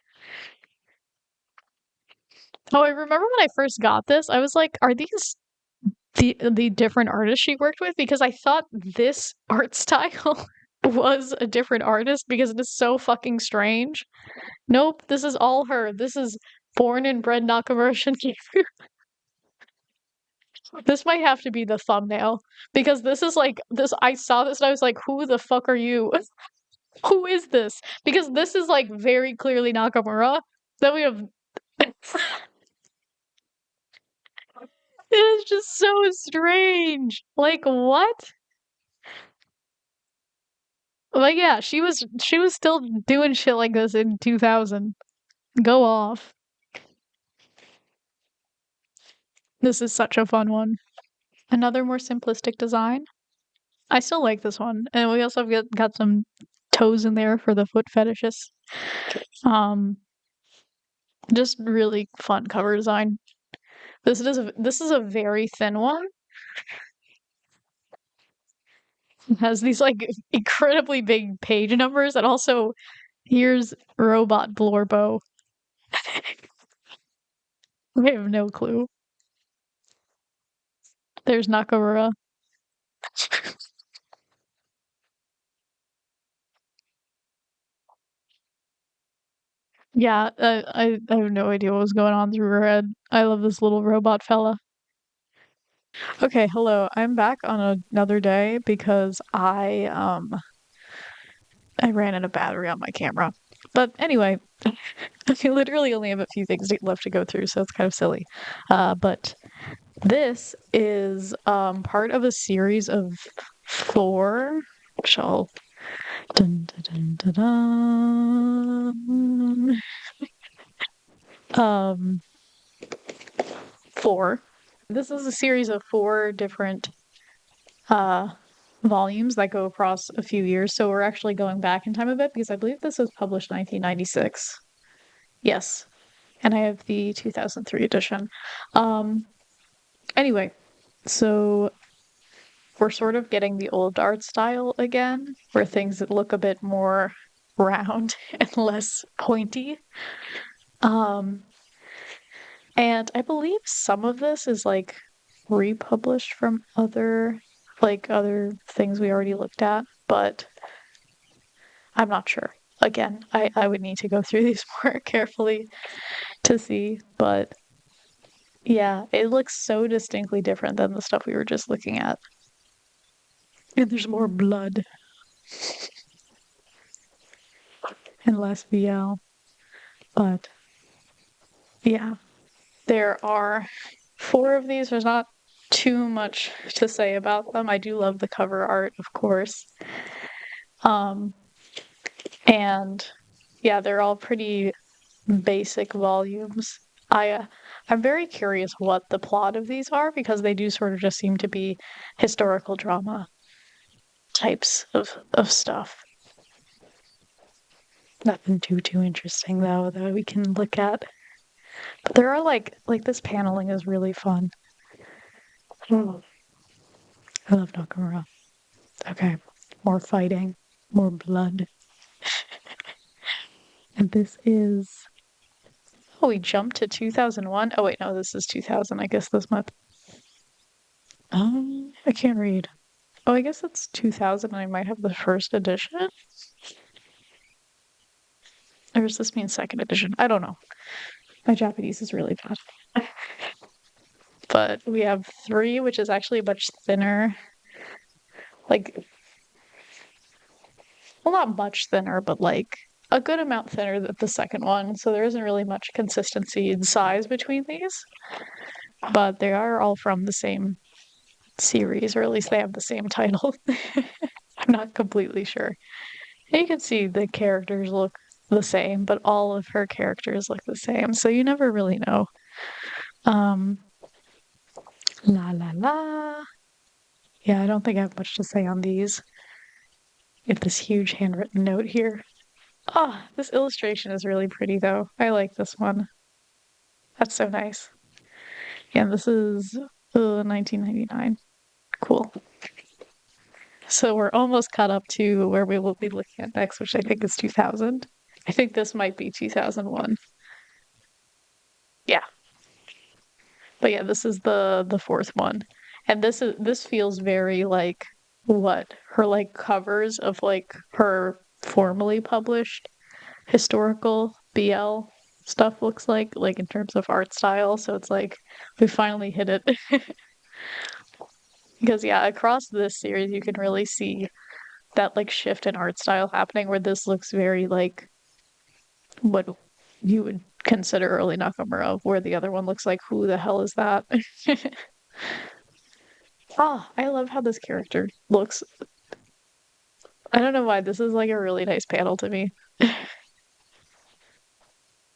Oh, I remember when I first got this, I was like, are these the different artists she worked with? Because I thought this art style was a different artist because it is so fucking strange. Nope, this is all her. This is born and bred Nakamura Shungiku. This might have to be the thumbnail because this is like this. I saw this and I was like, "Who the fuck are you? Who is this?" Because this is like very clearly Nakamura. Then we have. It is just so strange. Like what? Like yeah, she was still doing shit like this in 2000. Go off. This is such a fun one. Another more simplistic design. I still like this one. And we also have got some toes in there for the foot fetishes. Um, just really fun cover design. This is a very thin one. It has these like incredibly big page numbers, and also here's Robot Blorbo. I have no clue. There's Nakamura. Yeah, I have no idea what was going on through her head. I love this little robot fella. Okay, hello. I'm back on another day because I ran out of battery on my camera. But anyway, I literally only have a few things left to go through, so it's kind of silly. But this is part of a series of four, which I'll dun, dun, dun, dun, dun. Um, four. This is a series of four different uh volumes that go across a few years. So we're actually going back in time a bit because I believe this was published 1996. Yes. And I have the 2003 edition. Um anyway, so we're sort of getting the old art style again, where things that look a bit more round and less pointy. Um and I believe some of this is like republished from other things we already looked at, but I'm not sure. Again, I would need to go through these more carefully to see, but yeah, it looks so distinctly different than the stuff we were just looking at. And there's more blood and less VL. But yeah, there are four of these. There's not too much to say about them. I do love the cover art, of course. Um, and yeah, they're all pretty basic volumes. I uh, I'm very curious what the plot of these are because they do sort of just seem to be historical drama types of stuff. Nothing too interesting though that we can look at. But there are like this paneling is really fun. Mm. I love Nakamura. Okay, more fighting, more blood. And this is oh we jumped to 2001. Oh wait, no, this is 2000. I guess this month. I can't read. Oh, I guess it's 2000 and I might have the first edition. Or does this mean second edition? I don't know. My Japanese is really bad. But we have three, which is actually much thinner. Like, well, not much thinner, but like a good amount thinner than the second one. So there isn't really much consistency in size between these. But they are all from the same series, or at least they have the same title. I'm not completely sure. And you can see the characters look the same, but all of her characters look the same, so you never really know. Um, la la la. Yeah, I don't think I have much to say on these. You have this huge handwritten note here. Oh, this illustration is really pretty though. I like this one. That's so nice. Yeah, this is 1999. Cool. So we're almost caught up to where we will be looking at next, which I think is 2000. I think this might be 2001. Yeah. But yeah, this is the fourth one. And this feels very like what her like covers of like her formally published historical BL stuff looks like in terms of art style. So it's like we finally hit it. Because yeah, across this series you can really see that like shift in art style happening where this looks very like what you would consider early Nakamura, where the other one looks like who the hell is that? Oh, I love how this character looks. I don't know why this is like a really nice panel to me.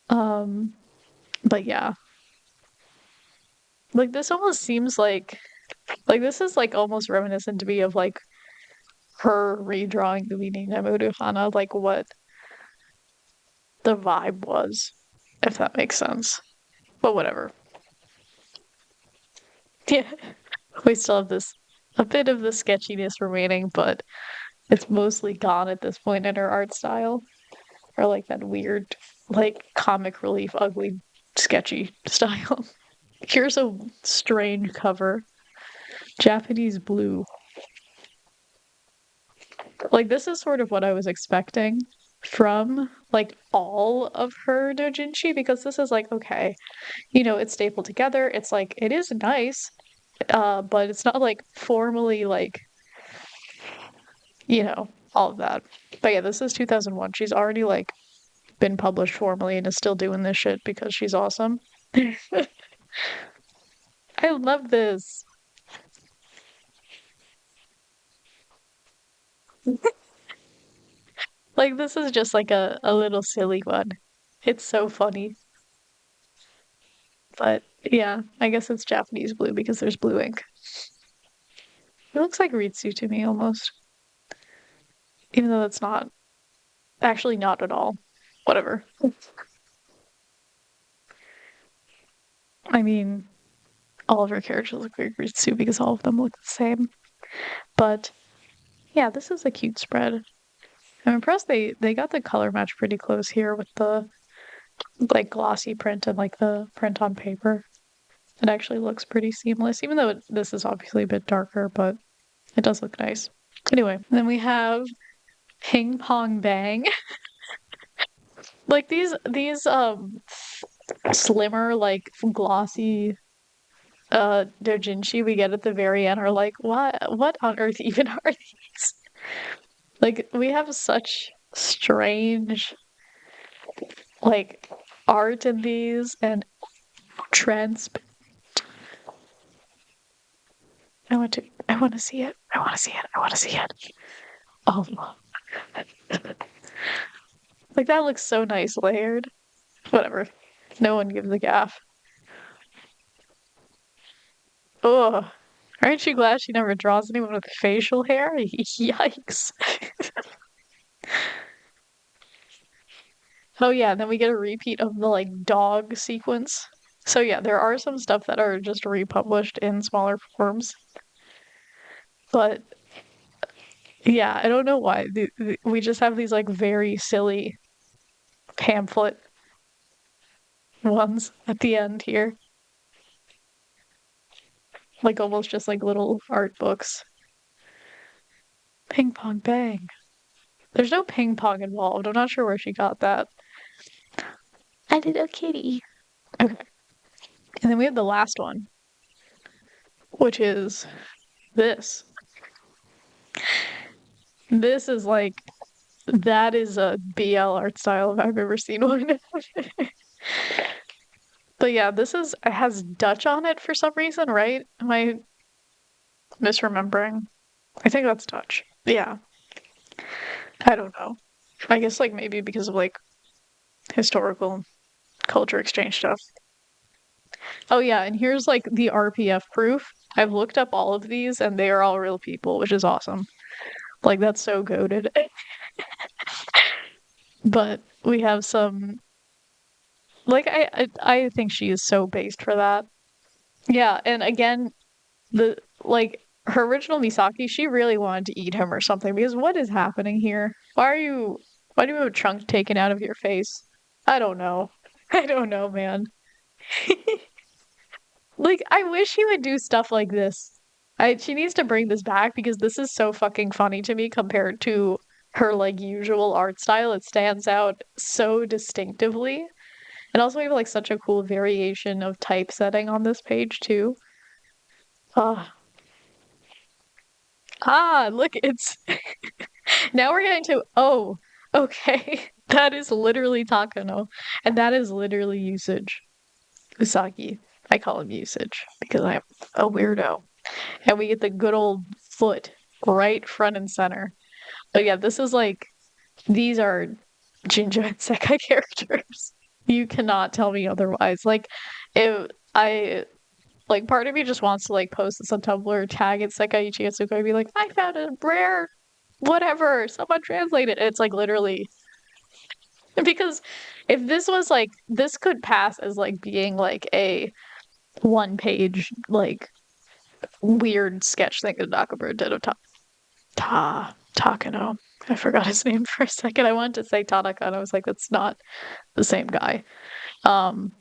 Um, but yeah, like this almost seems like this is like almost reminiscent to me of like her redrawing the meaning of Uruhana, like what the vibe was, if that makes sense. But whatever. Yeah, we still have this a bit of the sketchiness remaining, but it's mostly gone at this point in her art style, or like that weird, like comic relief, ugly, sketchy style. Here's a strange cover. Japanese blue. Like this is sort of what I was expecting from like all of her doujinshi because this is like okay, it's stapled together. It's like it is nice, but it's not like formally like, all of that. But yeah, this is 2001. She's already like been published formally and is still doing this shit because she's awesome. I love this. Like this is just like a little silly one. It's so funny. But yeah, I guess it's Japanese blue because there's blue ink. It looks like Ritsu to me almost. Even though it's not actually not at all. Whatever. I mean, all of her characters look like Ritsu because all of them look the same. But yeah, this is a cute spread. I'm impressed they got the color match pretty close here with the like glossy print and like the print on paper. It actually looks pretty seamless, even though this is obviously a bit darker, but it does look nice. Anyway, then we have Ping Pong Bang. Like these slimmer, like glossy doujinshi we get at the very end are like, what on earth even are these? Like we have such strange like art in these and trends. I want to see it. I want to see it. I want to see it. Oh, like that looks so nice layered. Whatever. No one gives a gaff. Ugh. Aren't you glad she never draws anyone with facial hair? Yikes. Oh yeah, then we get a repeat of the like dog sequence. So yeah, there are some stuff that are just republished in smaller forms. But yeah, I don't know why. We just have these like very silly pamphlet ones at the end here. Like almost just like little art books. Ping pong bang. There's no ping pong involved. I'm not sure where she got that. A little kitty. Okay. And then we have the last one, which is this. This is like that is a BL art style if I've ever seen one. But yeah, this is it has Dutch on it for some reason, right? Am I misremembering? I think that's Dutch. Yeah. I don't know. I guess like maybe because of like historical culture exchange stuff. Oh yeah, and here's like the RPF proof. I've looked up all of these and they are all real people, which is awesome. Like that's so goated. But we have some like I think she is so based for that. Yeah, and again, the like her original Misaki, she really wanted to eat him or something because what is happening here? Why do you have a chunk taken out of your face? I don't know. I don't know, man. Like I wish he would do stuff like this. She needs to bring this back because this is so fucking funny to me compared to her like usual art style. It stands out so distinctively. And also we have like such a cool variation of typesetting on this page too. Ah, look, it's now we're getting to okay. That is literally Takano. And that is literally usage. Usagi. I call him usage because I'm a weirdo. And we get the good old foot right front and center. But yeah, this is like these are Jinjo and Sekai characters. You cannot tell me otherwise. Like if I like part of me just wants to like post this on Tumblr, tag it Sekai Ichigo and be like, I found a rare whatever, someone translate it. It's like literally because if this was like this could pass as like being like a one page like weird sketch thing that Nakamura did of Takano. I forgot his name for a second. I wanted to say Tanaka, and I was like, that's not the same guy. Um,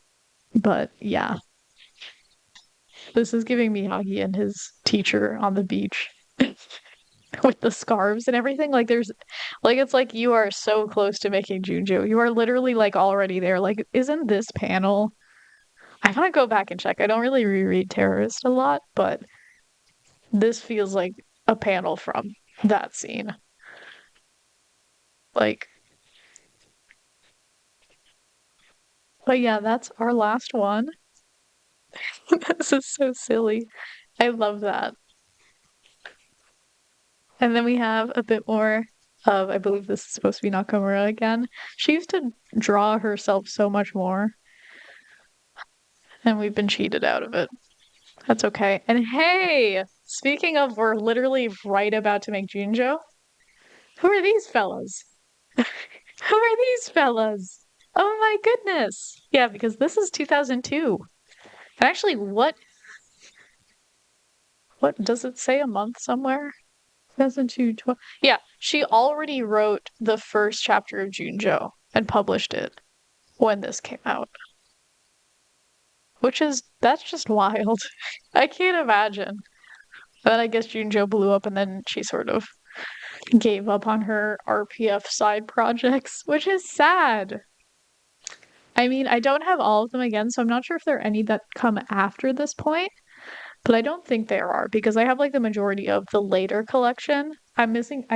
but yeah, this is giving Miyagi and his teacher on the beach with the scarves and everything. Like there's like it's like you are so close to making Junjou. You are literally like already there. Like, isn't this panel? I want to go back and check. I don't really reread Terrorist a lot, but this feels like a panel from that scene. Like, but yeah, that's our last one. This is so silly. I love that. And then we have a bit more of, I believe this is supposed to be Nakamura again. She used to draw herself so much more, and we've been cheated out of it. That's okay. And hey, speaking of, we're literally right about to make Junjo. Who are these fellas? Who are these fellas? Oh my goodness. Yeah, because this is 2002. And actually, what does it say a month somewhere? 2002. Yeah, she already wrote the first chapter of Junjo and published it when this came out, which is that's just wild. I can't imagine. And then I guess Junjo blew up and then she sort of gave up on her RPF side projects, which is sad. I mean, I don't have all of them again, so I'm not sure if there are any that come after this point, but I don't think there are because I have like the majority of the later collection. I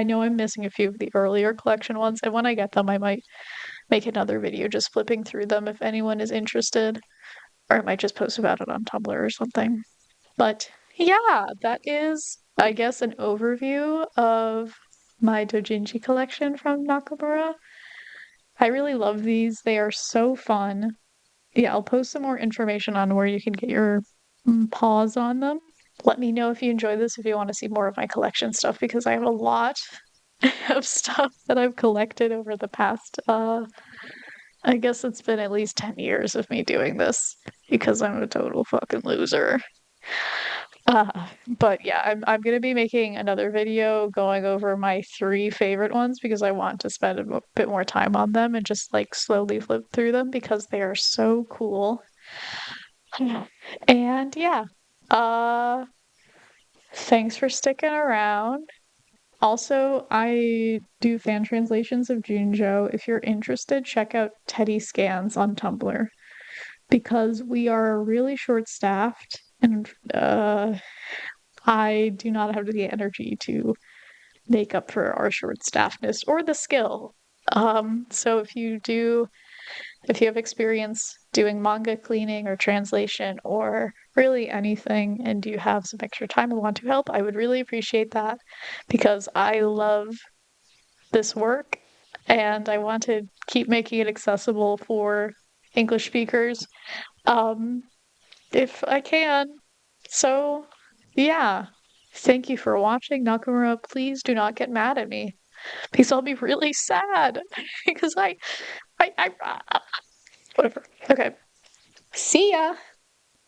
know I'm missing a few of the earlier collection ones, and when I get them, I might make another video just flipping through them if anyone is interested, or I might just post about it on Tumblr or something. But yeah, that is, I guess, an overview of my doujinshi collection from Nakamura. I really love these. They are so fun. Yeah, I'll post some more information on where you can get your paws on them. Let me know if you enjoy this, if you want to see more of my collection stuff, because I have a lot of stuff that I've collected over the past, I guess it's been at least 10 years of me doing this because I'm a total fucking loser. But yeah, I'm gonna be making another video going over my three favorite ones because I want to spend a bit more time on them and just like slowly flip through them because they are so cool. And yeah, uh, thanks for sticking around. Also, I do fan translations of Junjo. If you're interested, check out Teddy Scans on Tumblr because we are really short-staffed and I do not have the energy to make up for our short-staffedness or the skill. So if you have experience doing manga cleaning or translation or really anything, and you have some extra time and want to help, I would really appreciate that because I love this work and I want to keep making it accessible for English speakers, um, if I can. So, yeah. Thank you for watching, Nakamura. Please do not get mad at me because I'll be really sad because I whatever. Okay. See ya.